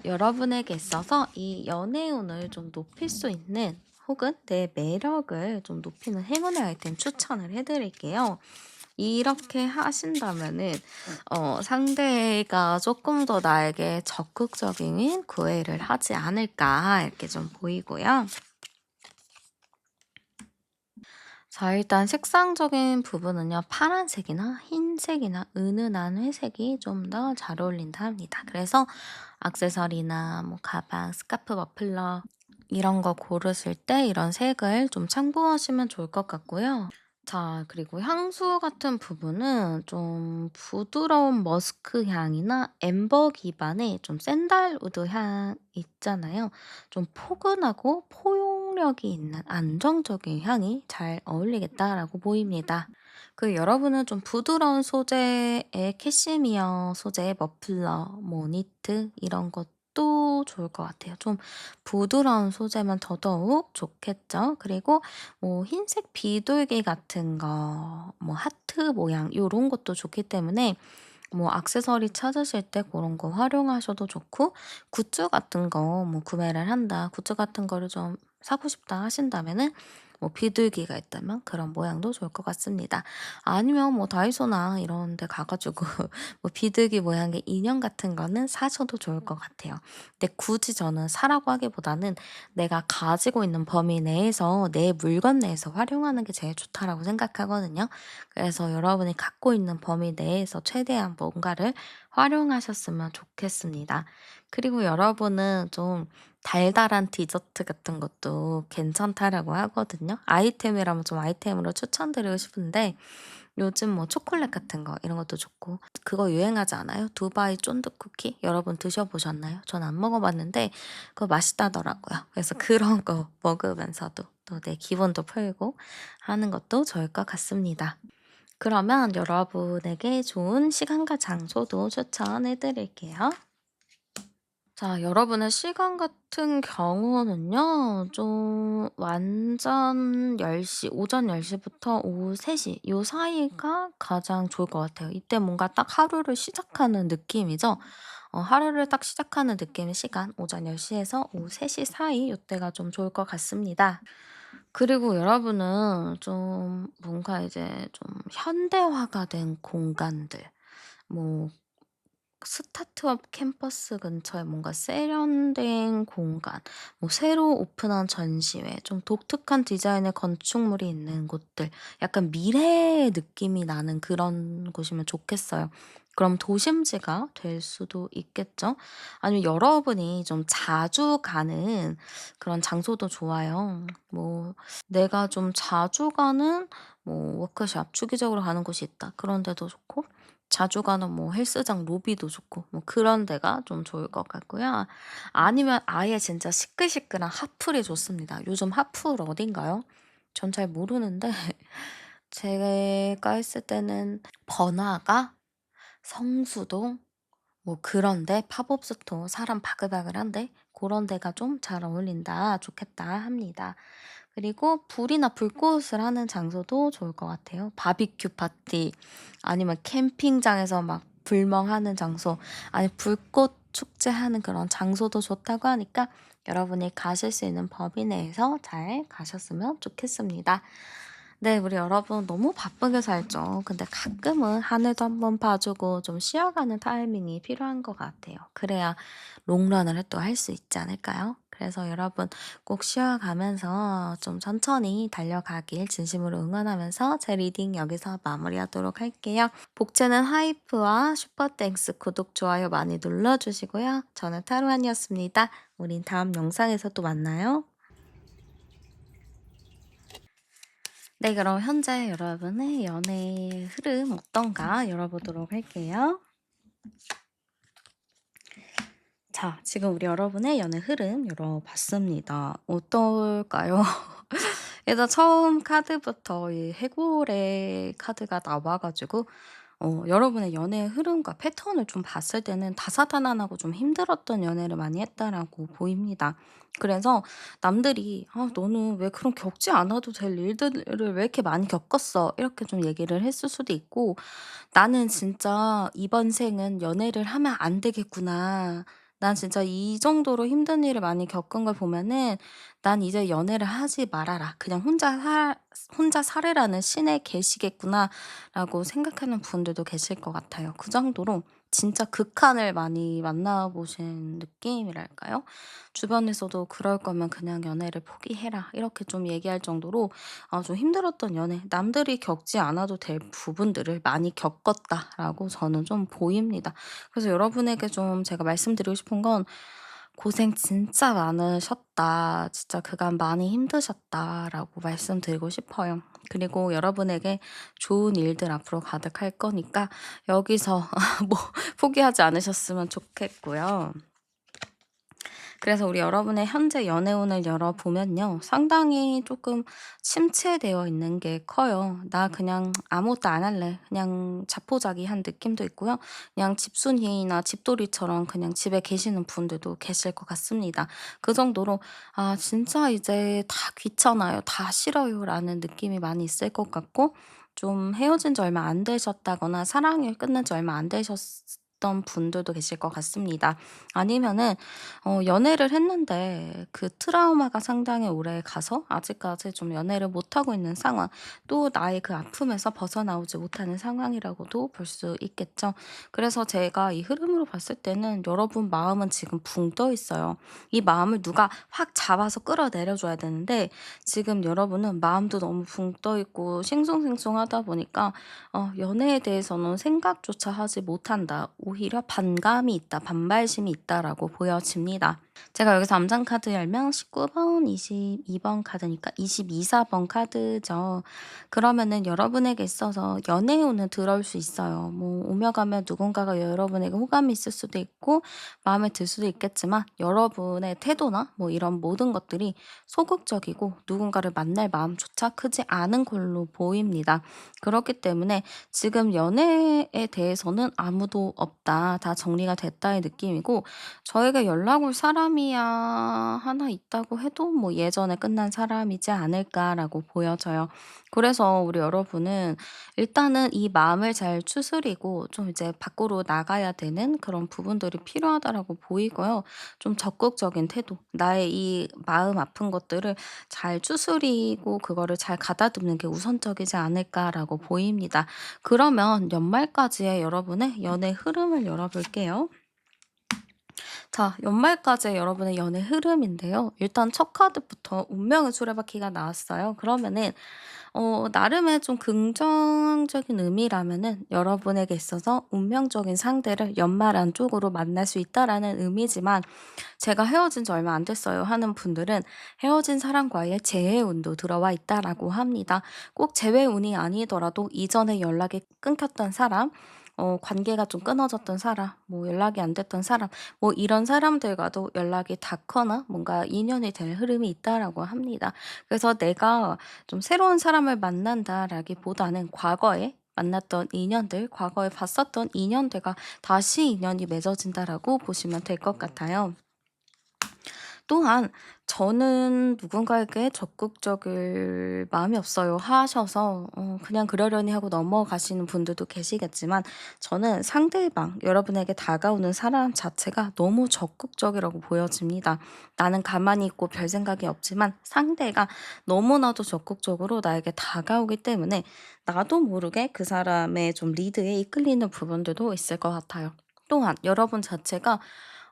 여러분에게 있어서 이 연애운을 좀 높일 수 있는 혹은 내 매력을 좀 높이는 행운의 아이템 추천을 해 드릴게요. 이렇게 하신다면은 상대가 조금 더 나에게 적극적인 구애를 하지 않을까 이렇게 좀 보이고요. 자 일단 색상적인 부분은요. 파란색이나 흰색이나 은은한 회색이 좀 더 잘 어울린다 합니다. 그래서 액세서리나 뭐 가방, 스카프, 머플러 이런 거 고르실 때 이런 색을 좀 참고하시면 좋을 것 같고요. 자 그리고 향수 같은 부분은 좀 부드러운 머스크 향이나 엠버 기반의 좀 샌달우드 향 있잖아요. 좀 포근하고 포용력이 있는 안정적인 향이 잘 어울리겠다라고 보입니다. 여러분은 좀 부드러운 소재의 캐시미어 소재의 머플러, 뭐 니트 이런 것도 좋을 것 같아요. 좀 부드러운 소재면 더더욱 좋겠죠. 그리고 뭐 흰색 비둘기 같은 거, 뭐 하트 모양 요런 것도 좋기 때문에 뭐 액세서리 찾으실 때 그런 거 활용하셔도 좋고 굿즈 같은 거 뭐 구매를 한다. 굿즈 같은 거를 좀 사고 싶다 하신다면은 뭐 비둘기가 있다면 그런 모양도 좋을 것 같습니다. 아니면 뭐 다이소나 이런 데 가 가지고 뭐 비둘기 모양의 인형 같은 거는 사셔도 좋을 것 같아요. 근데 굳이 저는 사라고 하기보다는 내가 가지고 있는 범위 내에서 내 물건 내에서 활용하는 게 제일 좋다라고 생각하거든요. 그래서 여러분이 갖고 있는 범위 내에서 최대한 뭔가를 활용하셨으면 좋겠습니다. 그리고 여러분은 좀 달달한 디저트 같은 것도 괜찮다라고 하거든요. 아이템이라면 좀 아이템으로 추천드리고 싶은데 요즘 뭐 초콜릿 같은 거 이런 것도 좋고 그거 유행하지 않아요? 두바이 쫀득 쿠키? 여러분 드셔보셨나요? 전 안 먹어봤는데 그거 맛있다더라고요. 그래서 그런 거 먹으면서도 또 내 기분도 풀고 하는 것도 좋을 것 같습니다. 그러면 여러분에게 좋은 시간과 장소도 추천해 드릴게요. 자, 여러분의 시간 같은 경우는요. 좀 완전 10 시, 오전 10 시부터 오후 3 시 요 사이가 가장 좋을 것 같아요. 이때 뭔가 딱 하루를 시작하는 느낌이죠. 하루를 딱 시작하는 느낌의 시간 오전 10 시에서 오후 3시 사이 요때가 좀 좋을 것 같습니다. 그리고 여러분은 좀 뭔가 이제 좀 현대화가 된 공간들 뭐 스타트업 캠퍼스 근처에 뭔가 세련된 공간, 뭐 새로 오픈한 전시회, 좀 독특한 디자인의 건축물이 있는 곳들, 약간 미래의 느낌이 나는 그런 곳이면 좋겠어요. 그럼 도심지가 될 수도 있겠죠? 아니면 여러분이 좀 자주 가는 그런 장소도 좋아요. 뭐, 내가 좀 자주 가는 뭐 워크숍, 주기적으로 가는 곳이 있다. 그런 데도 좋고, 자주 가는 뭐 헬스장 로비도 좋고 뭐 그런 데가 좀 좋을 것 같고요. 아니면 아예 진짜 시끌시끌한 핫플이 좋습니다. 요즘 핫플 어딘가요? 전 잘 모르는데 제가 있을 때는 번화가, 성수동 뭐 그런 데 팝업 스토어 사람 바글바글한데 그런 데가 좀 잘 어울린다, 좋겠다 합니다. 그리고 불이나 불꽃을 하는 장소도 좋을 것 같아요. 바비큐 파티 아니면 캠핑장에서 막 불멍하는 장소 아니 불꽃 축제하는 그런 장소도 좋다고 하니까 여러분이 가실 수 있는 범위 내에서 잘 가셨으면 좋겠습니다. 네, 우리 여러분 너무 바쁘게 살죠. 근데 가끔은 하늘도 한번 봐주고 좀 쉬어가는 타이밍이 필요한 것 같아요. 그래야 롱런을 또 할 수 있지 않을까요? 그래서 여러분 꼭 쉬어가면서 좀 천천히 달려가길 진심으로 응원하면서 제 리딩 여기서 마무리하도록 할게요. 복채는 하이프와 슈퍼땡스 구독, 좋아요 많이 눌러주시고요. 저는 타로안이었습니다. 우린 다음 영상에서 또 만나요. 네, 그럼 현재 여러분의 연애 흐름 어떤가 열어보도록 할게요. 자, 지금 우리 여러분의 연애 흐름 열어봤습니다. 어떨까요? 일단 처음 카드부터 이 해골의 카드가 나와가지고 여러분의 연애의 흐름과 패턴을 좀 봤을 때는 다사다난하고 좀 힘들었던 연애를 많이 했다라고 보입니다. 그래서 남들이 "아 너는 왜 그런 겪지 않아도 될 일들을 왜 이렇게 많이 겪었어?" 이렇게 좀 얘기를 했을 수도 있고 '나는 진짜 이번 생은 연애를 하면 안 되겠구나. 난 진짜 이 정도로 힘든 일을 많이 겪은 걸 보면은 난 이제 연애를 하지 말아라. 그냥 혼자 살으라는 신의 계시겠구나.'라고 생각하는 분들도 계실 것 같아요. 그 정도로 진짜 극한을 많이 만나 보신 느낌이랄까요? 주변에서도 "그럴 거면 그냥 연애를 포기해라." 이렇게 좀 얘기할 정도로 좀 힘들었던 연애, 남들이 겪지 않아도 될 부분들을 많이 겪었다라고 저는 좀 보입니다. 그래서 여러분에게 좀 제가 말씀드리고 싶은 건 "고생 진짜 많으셨다. 진짜 그간 많이 힘드셨다."라고 말씀드리고 싶어요. 그리고 여러분에게 좋은 일들 앞으로 가득할 거니까 여기서 뭐 포기하지 않으셨으면 좋겠고요. 그래서 우리 여러분의 현재 연애운을 열어보면요. 상당히 조금 침체되어 있는 게 커요. '나 그냥 아무것도 안 할래.' 그냥 자포자기한 느낌도 있고요. 그냥 집순이나 집돌이처럼 그냥 집에 계시는 분들도 계실 것 같습니다. 그 정도로 '아 진짜 이제 다 귀찮아요. 다 싫어요.'라는 느낌이 많이 있을 것 같고 좀 헤어진 지 얼마 안 되셨다거나 사랑이 끝난 지 얼마 안 되셨던 분들도 계실 것 같습니다. 아니면은 연애를 했는데 그 트라우마가 상당히 오래 가서 아직까지 좀 연애를 못하고 있는 상황, 또 나의 그 아픔에서 벗어나오지 못하는 상황이라고도 볼 수 있겠죠. 그래서 제가 이 흐름으로 봤을 때는 여러분 마음은 지금 붕 떠 있어요. 이 마음을 누가 확 잡아서 끌어내려 줘야 되는데 지금 여러분은 마음도 너무 붕 떠 있고 싱숭생숭하다 보니까 연애에 대해서는 생각조차 하지 못한다. 오히려 반감이 있다, 반발심이 있다라고 보여집니다. 제가 여기서 암장 카드 열면 19번, 22번 카드니까 22, 4번 카드죠. 그러면은 여러분에게 있어서 연애의 운은 들어올 수 있어요. 뭐 오며 가며 누군가가 여러분에게 호감이 있을 수도 있고 마음에 들 수도 있겠지만 여러분의 태도나 뭐 이런 모든 것들이 소극적이고 누군가를 만날 마음조차 크지 않은 걸로 보입니다. 그렇기 때문에 지금 연애에 대해서는 아무도 없다. 다 정리가 됐다의 느낌이고 저에게 연락 올 사람이야 하나 있다고 해도 뭐 '예전에 끝난 사람이지 않을까.'라고 보여져요. 그래서 우리 여러분은 일단은 이 마음을 잘 추스리고 좀 이제 밖으로 나가야 되는 그런 부분들이 필요하다라고 보이고요. 좀 적극적인 태도, 나의 이 마음 아픈 것들을 잘 추스리고 그거를 잘 가다듬는 게 우선적이지 않을까라고 보입니다. 그러면 연말까지의 여러분의 연애 흐름을 열어볼게요. 자, 연말까지의 여러분의 연애 흐름인데요. 일단 첫 카드부터 운명의 수레바퀴가 나왔어요. 그러면은 나름의 좀 긍정적인 의미라면은 여러분에게 있어서 운명적인 상대를 연말 안쪽으로 만날 수 있다라는 의미지만 제가 헤어진 지 얼마 안 됐어요 하는 분들은 헤어진 사람과의 재회 운도 들어와 있다라고 합니다. 꼭 재회 운이 아니더라도 이전에 연락이 끊겼던 사람, 관계가 좀 끊어졌던 사람, 뭐 연락이 안 됐던 사람, 뭐 이런 사람들과도 연락이 닿거나 뭔가 인연이 될 흐름이 있다라고 합니다. 그래서 내가 좀 새로운 사람을 만난다라기보다는 과거에 만났던 인연들, 과거에 봤었던 인연들과 다시 인연이 맺어진다라고 보시면 될 것 같아요. 또한 저는 누군가에게 적극적일 마음이 없어요 하셔서 그냥 그러려니 하고 넘어가시는 분들도 계시겠지만 저는 상대방, 여러분에게 다가오는 사람 자체가 너무 적극적이라고 보여집니다. 나는 가만히 있고 별 생각이 없지만 상대가 너무나도 적극적으로 나에게 다가오기 때문에 나도 모르게 그 사람의 좀 리드에 이끌리는 부분들도 있을 것 같아요. 또한 여러분 자체가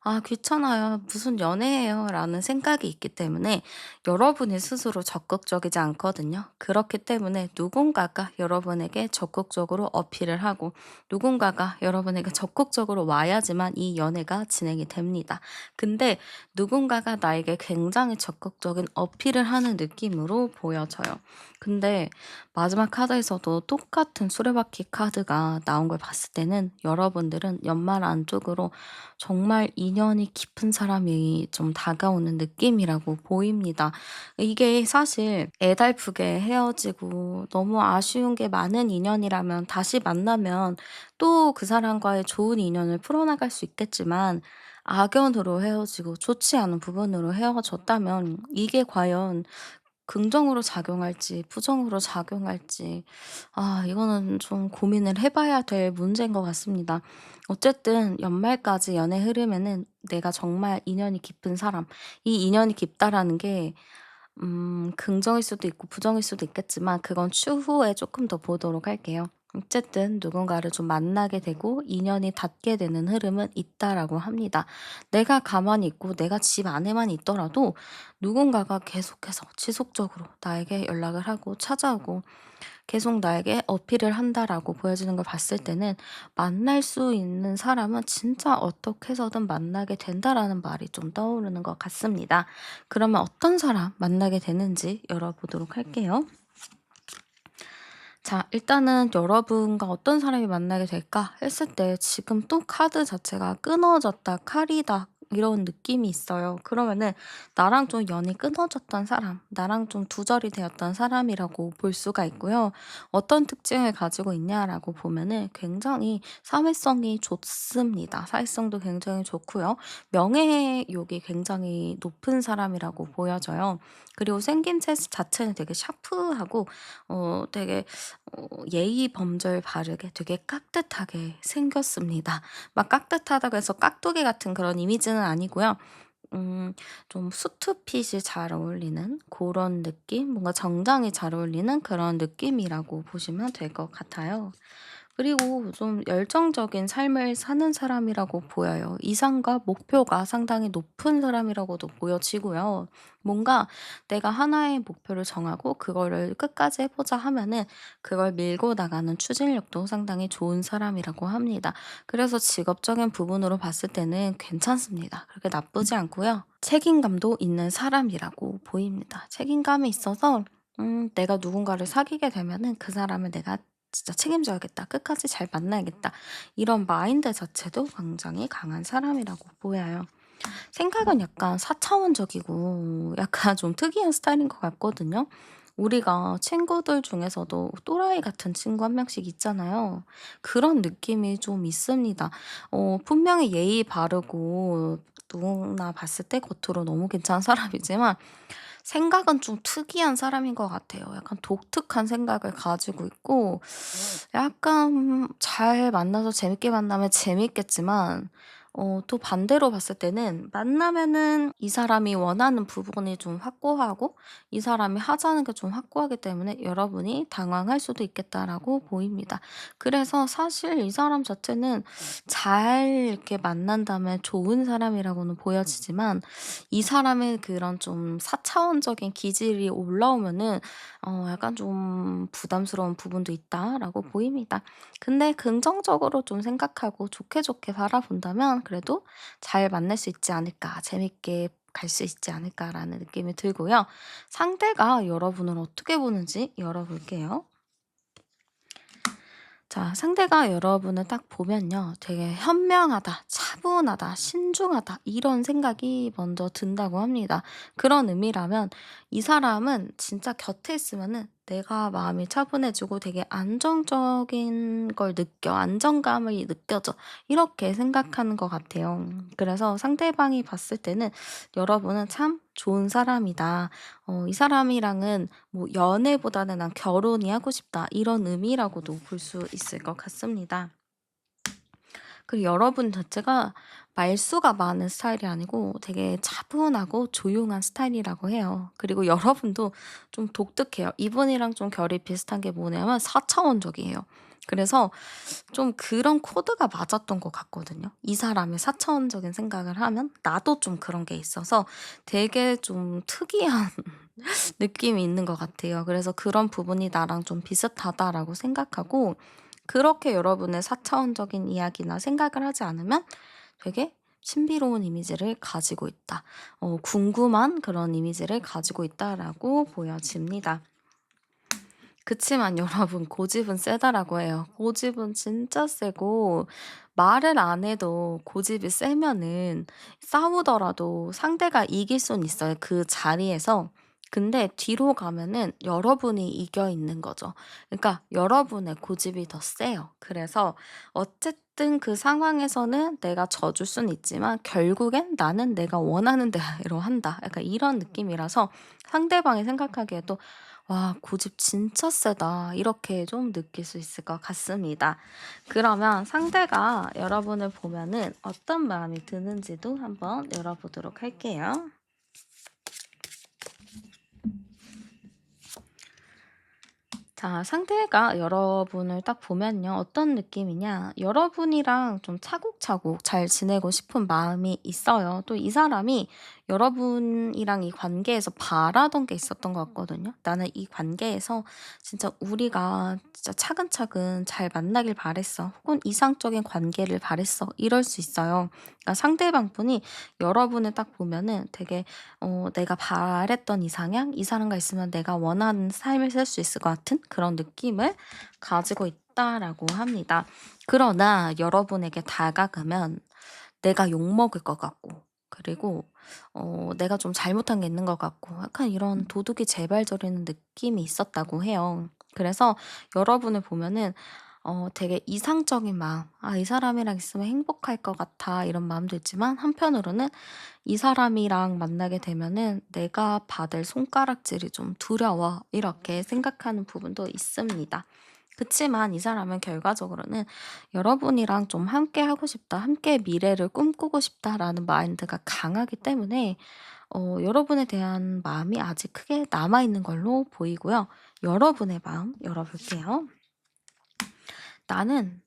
'아 귀찮아요. 무슨 연애예요.' 라는 생각이 있기 때문에 여러분이 스스로 적극적이지 않거든요. 그렇기 때문에 누군가가 여러분에게 적극적으로 어필을 하고 누군가가 여러분에게 적극적으로 와야지만 이 연애가 진행이 됩니다. 근데 누군가가 나에게 굉장히 적극적인 어필을 하는 느낌으로 보여져요. 근데 마지막 카드에서도 똑같은 수레바퀴 카드가 나온 걸 봤을 때는 여러분들은 연말 안쪽으로 정말 인연이 깊은 사람이 좀 다가오는 느낌이라고 보입니다. 이게 사실 애달프게 헤어지고 너무 아쉬운 게 많은 인연이라면 다시 만나면 또 그 사람과의 좋은 인연을 풀어나갈 수 있겠지만 악연으로 헤어지고 좋지 않은 부분으로 헤어졌다면 이게 과연 긍정으로 작용할지 부정으로 작용할지 이거는 좀 고민을 해 봐야 될 문제인 것 같습니다. 어쨌든 연말까지 연애 흐름에는 내가 정말 인연이 깊은 사람, 이 인연이 깊다라는 게 긍정일 수도 있고 부정일 수도 있겠지만 그건 추후에 조금 더 보도록 할게요. 어쨌든 누군가를 좀 만나게 되고 인연이 닿게 되는 흐름은 있다라고 합니다. 내가 가만히 있고 내가 집 안에만 있더라도 누군가가 계속해서 지속적으로 나에게 연락을 하고 찾아오고 계속 나에게 어필을 한다라고 보여지는 걸 봤을 때는 만날 수 있는 사람은 진짜 어떻게 해서든 만나게 된다라는 말이 좀 떠오르는 것 같습니다. 그러면 어떤 사람 만나게 되는지 열어보도록 할게요. 자, 일단은 여러분과 어떤 사람이 만나게 될까 했을 때 지금 또 카드 자체가 끊어졌다, 칼이다, 이런 느낌이 있어요. 그러면은 나랑 좀 연이 끊어졌던 사람, 나랑 좀 두절이 되었던 사람이라고 볼 수가 있고요. 어떤 특징을 가지고 있냐라고 보면은 굉장히 사회성이 좋습니다. 사회성도 굉장히 좋고요. 명예욕이 굉장히 높은 사람이라고 보여져요. 그리고 생긴 체 자체는 되게 샤프하고 되게 예의 범절 바르게 되게 깍듯하게 생겼습니다. 막 깍듯하다고 해서 깍두기 같은 그런 이미지는 아니고요. 좀 수트핏이 잘 어울리는 그런 느낌? 뭔가 정장이 잘 어울리는 그런 느낌이라고 보시면 될 것 같아요. 그리고 좀 열정적인 삶을 사는 사람이라고 보여요. 이상과 목표가 상당히 높은 사람이라고도 보여지고요. 뭔가 내가 하나의 목표를 정하고 그거를 끝까지 해보자 하면은 그걸 밀고 나가는 추진력도 상당히 좋은 사람이라고 합니다. 그래서 직업적인 부분으로 봤을 때는 괜찮습니다. 그렇게 나쁘지 않고요. 책임감도 있는 사람이라고 보입니다. 책임감이 있어서 내가 누군가를 사귀게 되면은 그 사람을 내가 진짜 책임져야겠다. 끝까지 잘 만나야겠다. 이런 마인드 자체도 굉장히 강한 사람이라고 보여요. 생각은 약간 4차원적이고 약간 좀 특이한 스타일인 것 같거든요. 우리가 친구들 중에서도 또라이 같은 친구 한 명씩 있잖아요. 그런 느낌이 좀 있습니다. 분명히 예의 바르고 누구나 봤을 때 겉으로 너무 괜찮은 사람이지만 생각은 좀 특이한 사람인 것 같아요. 약간 독특한 생각을 가지고 있고 약간 잘 만나서 재밌게 만나면 재밌겠지만 또 반대로 봤을 때는 만나면은 이 사람이 원하는 부분이 좀 확고하고 이 사람이 하자는 게 좀 확고하기 때문에 여러분이 당황할 수도 있겠다라고 보입니다. 그래서 사실 이 사람 자체는 잘 이렇게 만난다면 좋은 사람이라고는 보여지지만 이 사람의 그런 좀 4차원적인 기질이 올라오면은 약간 좀 부담스러운 부분도 있다라고 보입니다. 근데 긍정적으로 좀 생각하고 좋게 좋게 바라본다면 그래도 잘 만날 수 있지 않을까, 재밌게 갈 수 있지 않을까라는 느낌이 들고요. 상대가 여러분을 어떻게 보는지 열어볼게요. 자, 상대가 여러분을 딱 보면요. 되게 현명하다, 차분하다, 신중하다, 이런 생각이 먼저 든다고 합니다. 그런 의미라면 이 사람은 진짜 곁에 있으면은 내가 마음이 차분해지고 되게 안정적인 걸 느껴, 안정감을 느껴져. 이렇게 생각하는 것 같아요. 그래서 상대방이 봤을 때는 여러분은 참 좋은 사람이다. 이 사람이랑은 뭐 연애보다는 난 결혼이 하고 싶다. 이런 의미라고도 볼 수 있을 것 같습니다. 그리고 여러분 자체가 말수가 많은 스타일이 아니고 되게 차분하고 조용한 스타일이라고 해요. 그리고 여러분도 좀 독특해요. 이분이랑 좀 결이 비슷한 게 뭐냐면 4차원적이에요. 그래서 좀 그런 코드가 맞았던 것 같거든요. 이 사람의 4차원적인 생각을 하면 나도 좀 그런 게 있어서 되게 좀 특이한 느낌이 있는 것 같아요. 그래서 그런 부분이 나랑 좀 비슷하다라고 생각하고 그렇게 여러분의 4차원적인 이야기나 생각을 하지 않으면 되게 신비로운 이미지를 가지고 있다. 궁금한 그런 이미지를 가지고 있다라고 보여집니다. 그치만 여러분 고집은 세다라고 해요. 고집은 진짜 세고 말을 안 해도 고집이 세면은 싸우더라도 상대가 이길 수는 있어요, 그 자리에서. 근데 뒤로 가면은 여러분이 이겨 있는 거죠. 그러니까 여러분의 고집이 더 세요. 그래서 어쨌든 그 상황에서는 내가 져줄 수는 있지만 결국엔 나는 내가 원하는 대로 한다. 약간 이런 느낌이라서 상대방이 생각하기에도 '와 고집 진짜 세다.' 이렇게 좀 느낄 수 있을 것 같습니다. 그러면 상대가 여러분을 보면은 어떤 마음이 드는지도 한번 열어보도록 할게요. 자, 상대가 여러분을 딱 보면요. 어떤 느낌이냐? 여러분이랑 좀 차곡차곡 잘 지내고 싶은 마음이 있어요. 또 이 사람이 여러분이랑 이 관계에서 바라던 게 있었던 것 같거든요. 나는 이 관계에서 진짜 우리가 진짜 차근차근 잘 만나길 바랬어. 혹은 이상적인 관계를 바랬어. 이럴 수 있어요. 그러니까 상대방 분이 여러분을 딱 보면은 되게 내가 바랬던 이상향, 이 사람과 있으면 내가 원하는 삶을 살 수 있을 것 같은 그런 느낌을 가지고 있다라고 합니다. 그러나 여러분에게 다가가면 내가 욕먹을 것 같고, 그리고 내가 좀 잘못한 게 있는 것 같고, 약간 이런 도둑이 재발저리는 느낌이 있었다고 해요. 그래서 여러분을 보면은 되게 이상적인 마음, '아 이 사람이랑 있으면 행복할 것 같아.' 이런 마음도 있지만 한편으로는 '이 사람이랑 만나게 되면은 내가 받을 손가락질이 좀 두려워.' 이렇게 생각하는 부분도 있습니다. 그치만 이 사람은 결과적으로는 '여러분이랑 좀 함께 하고 싶다. 함께 미래를 꿈꾸고 싶다.'라는 마인드가 강하기 때문에 여러분에 대한 마음이 아직 크게 남아 있는 걸로 보이고요. 여러분의 마음 열어볼게요. 나는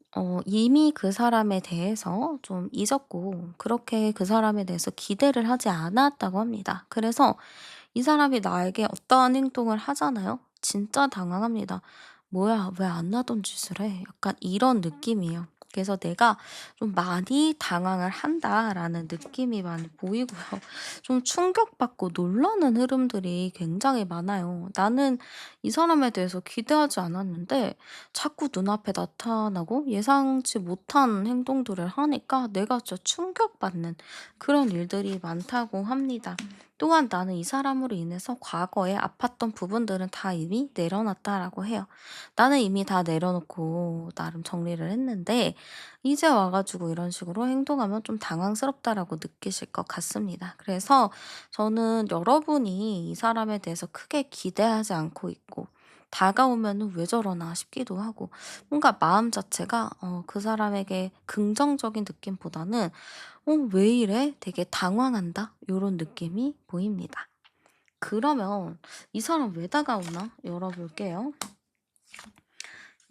이미 그 사람에 대해서 좀 잊었고 그렇게 그 사람에 대해서 기대를 하지 않았다고 합니다. 그래서 이 사람이 나에게 어떠한 행동을 하잖아요. 진짜 당황합니다. "뭐야 왜 안 하던 짓을 해?" 약간 이런 느낌이에요. 그래서 내가 좀 많이 당황을 한다라는 느낌이 많이 보이고요. 좀 충격받고 놀라는 흐름들이 굉장히 많아요. 나는 이 사람에 대해서 기대하지 않았는데 자꾸 눈앞에 나타나고 예상치 못한 행동들을 하니까 내가 진짜 충격받는 그런 일들이 많다고 합니다. 또한 나는 이 사람으로 인해서 과거에 아팠던 부분들은 다 이미 내려놨다라고 해요. 나는 이미 다 내려놓고 나름 정리를 했는데 이제 와 가지고 이런 식으로 행동하면 좀 당황스럽다라고 느끼실 것 같습니다. 그래서 저는 여러분이 이 사람에 대해서 크게 기대하지 않고 있고 다가오면은 '왜 저러나?' 싶기도 하고 뭔가 마음 자체가 그 사람에게 긍정적인 느낌보다는 '왜 이래?' 되게 당황한다 요런 느낌이 보입니다. 그러면 '이 사람 왜 다가오나?' 열어볼게요.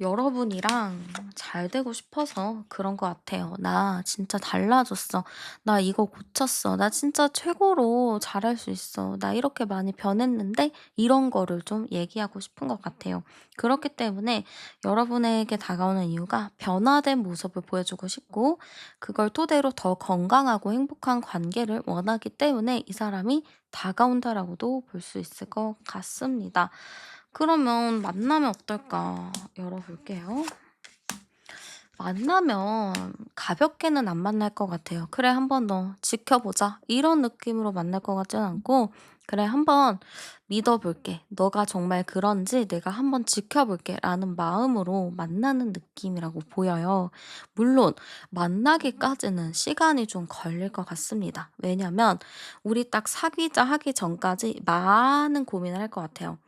여러분이랑 잘 되고 싶어서 그런 것 같아요. "나 진짜 달라졌어. 나 이거 고쳤어. 나 진짜 최고로 잘할 수 있어. 나 이렇게 많이 변했는데." 이런 거를 좀 얘기하고 싶은 것 같아요. 그렇기 때문에 여러분에게 다가오는 이유가 변화된 모습을 보여주고 싶고 그걸 토대로 더 건강하고 행복한 관계를 원하기 때문에 이 사람이 다가온다라고도 볼 수 있을 것 같습니다. 그러면 만나면 어떨까? 열어볼게요. 만나면 가볍게는 안 만날 것 같아요. '그래 한 번 더 지켜보자.' 이런 느낌으로 만날 것 같지는 않고 '그래 한번 믿어 볼게. 너가 정말 그런지 내가 한번 지켜볼게.'라는 마음으로 만나는 느낌이라고 보여요. 물론 만나기까지는 시간이 좀 걸릴 것 같습니다. 왜냐면 우리 딱 사귀자 하기 전까지 많은 고민을 할 것 같아요.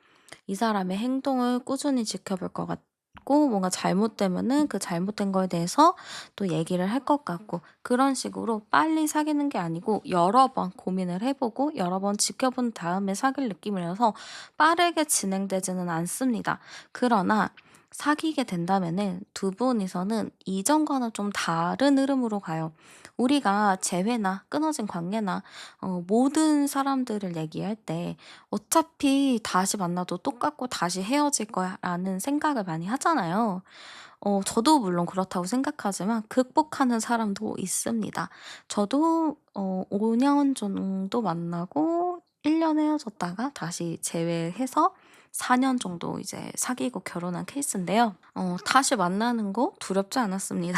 이 사람의 행동을 꾸준히 지켜볼 것 같고 뭔가 잘못되면은 그 잘못된 거에 대해서 또 얘기를 할 것 같고 그런 식으로 빨리 사귀는 게 아니고 여러 번 고민을 해 보고 여러 번 지켜본 다음에 사귈 느낌이라서 빠르게 진행되지는 않습니다. 그러나 사귀게 된다면은 두 분이서는 이전과는 좀 다른 흐름으로 가요. 우리가 재회나 끊어진 관계나 모든 사람들을 얘기할 때 어차피 다시 만나도 똑같고 다시 헤어질 거야라는 생각을 많이 하잖아요. 저도 물론 그렇다고 생각하지만 극복하는 사람도 있습니다. 저도 5년 정도 만나고 1년 헤어졌다가 다시 재회해서 4년 정도 이제 사귀고 결혼한 케이스인데요. 다시 만나는 거 두렵지 않았습니다.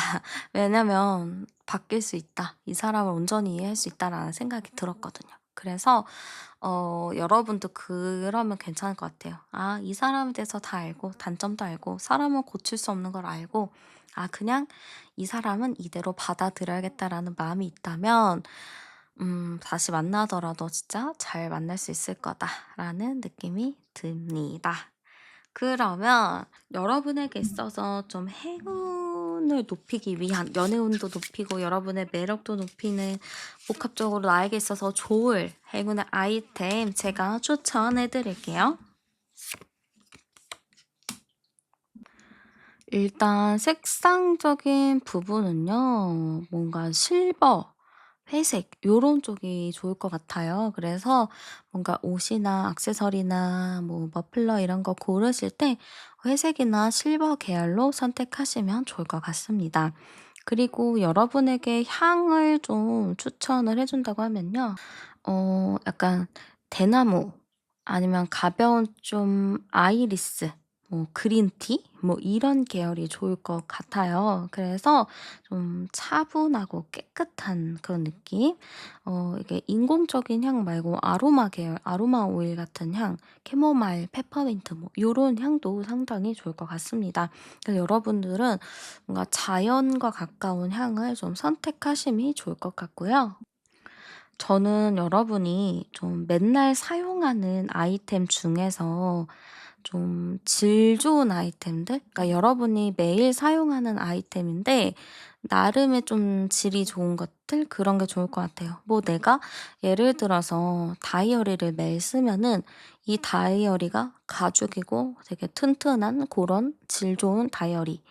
왜냐면 '바뀔 수 있다. 이 사람을 온전히 이해할 수 있다.'라는 생각이 들었거든요. 그래서 여러분도 그러면 괜찮을 것 같아요. 아 이 사람에 대해서 다 알고 단점도 알고 사람은 고칠 수 없는 걸 알고 아 그냥 '이 사람은 이대로 받아들여야겠다.'라는 마음이 있다면 다시 만나더라도 진짜 '잘 만날 수 있을 거다.'라는 느낌이 듭니다. 그러면 여러분에게 있어서 좀 행운을 높이기 위한 연애운도 높이고 여러분의 매력도 높이는 복합적으로 나에게 있어서 좋을 행운의 아이템 제가 추천해 드릴게요. 일단 색상적인 부분은요. 뭔가 실버, 회색 요런 쪽이 좋을 것 같아요. 그래서 뭔가 옷이나 액세서리나 뭐 머플러 이런 거 고르실 때 회색이나 실버 계열로 선택하시면 좋을 것 같습니다. 그리고 여러분에게 향을 좀 추천을 해 준다고 하면요. 약간 대나무 아니면 가벼운 좀 아이리스 뭐 그린티 뭐 이런 계열이 좋을 것 같아요. 그래서 좀 차분하고 깨끗한 그런 느낌? 이게 인공적인 향 말고 아로마 계열, 아로마 오일 같은 향, 캐모마일, 페퍼민트 뭐 요런 향도 상당히 좋을 것 같습니다. 그래서 여러분들은 뭔가 자연과 가까운 향을 좀 선택하심이 좋을 것 같고요. 저는 여러분이 좀 맨날 사용하는 아이템 중에서 좀 질 좋은 아이템들? 그러니까 여러분이 매일 사용하는 아이템인데 나름의 좀 질이 좋은 것들? 그런 게 좋을 것 같아요. 뭐 내가 예를 들어서 다이어리를 매일 쓰면은 이 다이어리가 가죽이고 되게 튼튼한 그런 질 좋은 다이어리.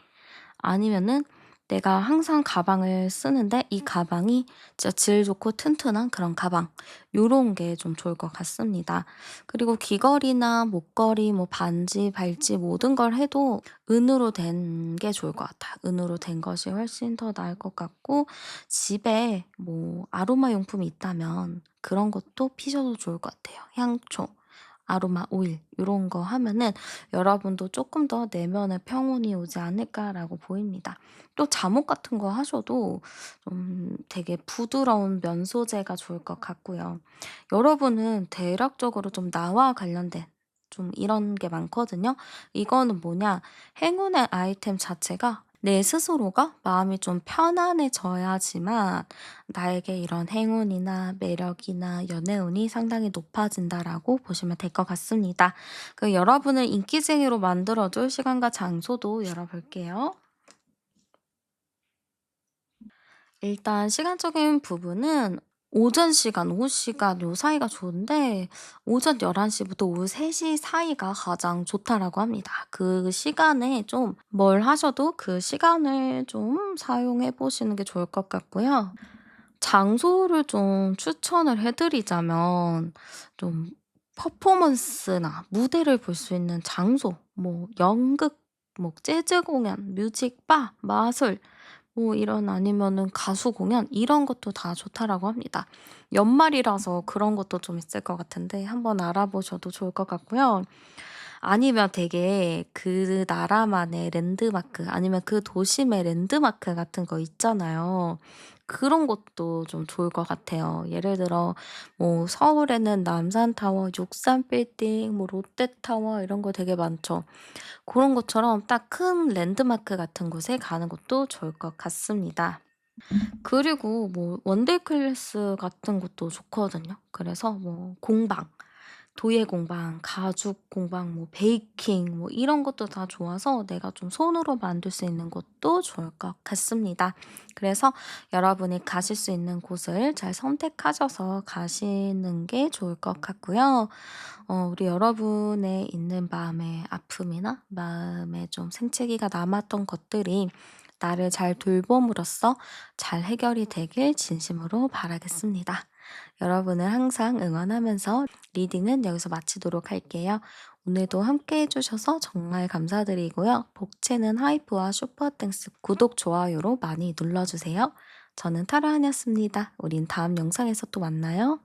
아니면은 내가 항상 가방을 쓰는데 이 가방이 진짜 질 좋고 튼튼한 그런 가방. 요런 게 좀 좋을 것 같습니다. 그리고 귀걸이나 목걸이, 뭐 반지, 발찌 모든 걸 해도 은으로 된 게 좋을 것 같아요. 은으로 된 것이 훨씬 더 나을 것 같고 집에 뭐 아로마 용품이 있다면 그런 것도 피셔도 좋을 것 같아요. 향초, 아로마 오일 요런 거 하면은 여러분도 조금 더 내면에 평온이 오지 않을까라고 보입니다. 또 잠옷 같은 거 하셔도 좀 되게 부드러운 면 소재가 좋을 것 같고요. 여러분은 대략적으로 좀 나와 관련된 좀 이런 게 많거든요. 이거는 뭐냐, 행운의 아이템 자체가 내 스스로가 마음이 좀 편안해져야지만 나에게 이런 행운이나 매력이나 연애운이 상당히 높아진다라고 보시면 될 것 같습니다. 그 여러분을 인기쟁이로 만들어줄 시간과 장소도 열어볼게요. 일단 시간적인 부분은 오전 시간, 오후 시간 요 사이가 좋은데 오전 11시부터 오후 3시 사이가 가장 좋다라고 합니다. 그 시간에 좀 뭘 하셔도 그 시간을 좀 사용해 보시는 게 좋을 것 같고요. 장소를 좀 추천을 해 드리자면 좀 퍼포먼스나 무대를 볼 수 있는 장소, 뭐 연극, 뭐 재즈 공연, 뮤직바, 마술 뭐 이런 아니면은 가수 공연 이런 것도 다 좋다라고 합니다. 연말이라서 그런 것도 좀 있을 것 같은데 한번 알아보셔도 좋을 것 같고요. 아니면 되게 그 나라만의 랜드마크 아니면 그 도심의 랜드마크 같은 거 있잖아요. 그런 것도 좀 좋을 것 같아요. 예를 들어 뭐 서울에는 남산타워, 63빌딩, 뭐 롯데타워 이런 거 되게 많죠. 그런 것처럼 딱 큰 랜드마크 같은 곳에 가는 것도 좋을 것 같습니다. 그리고 뭐 원데이 클래스 같은 것도 좋거든요. 그래서 뭐 공방, 도예 공방, 가죽 공방, 뭐 베이킹 뭐 이런 것도 다 좋아서 내가 좀 손으로 만들 수 있는 것도 좋을 것 같습니다. 그래서 여러분이 가실 수 있는 곳을 잘 선택하셔서 가시는 게 좋을 것 같고요. 우리 여러분의 있는 마음의 아픔이나 마음에 좀 생채기가 남았던 것들이 나를 잘 돌봄으로써 잘 해결이 되길 진심으로 바라겠습니다. 여러분을 항상 응원하면서 리딩은 여기서 마치도록 할게요. 오늘도 함께 해주셔서 정말 감사드리고요. 복채는 하이프와 슈퍼땡스 구독, 좋아요로 많이 눌러주세요. 저는 타로한이었습니다. 우린 다음 영상에서 또 만나요.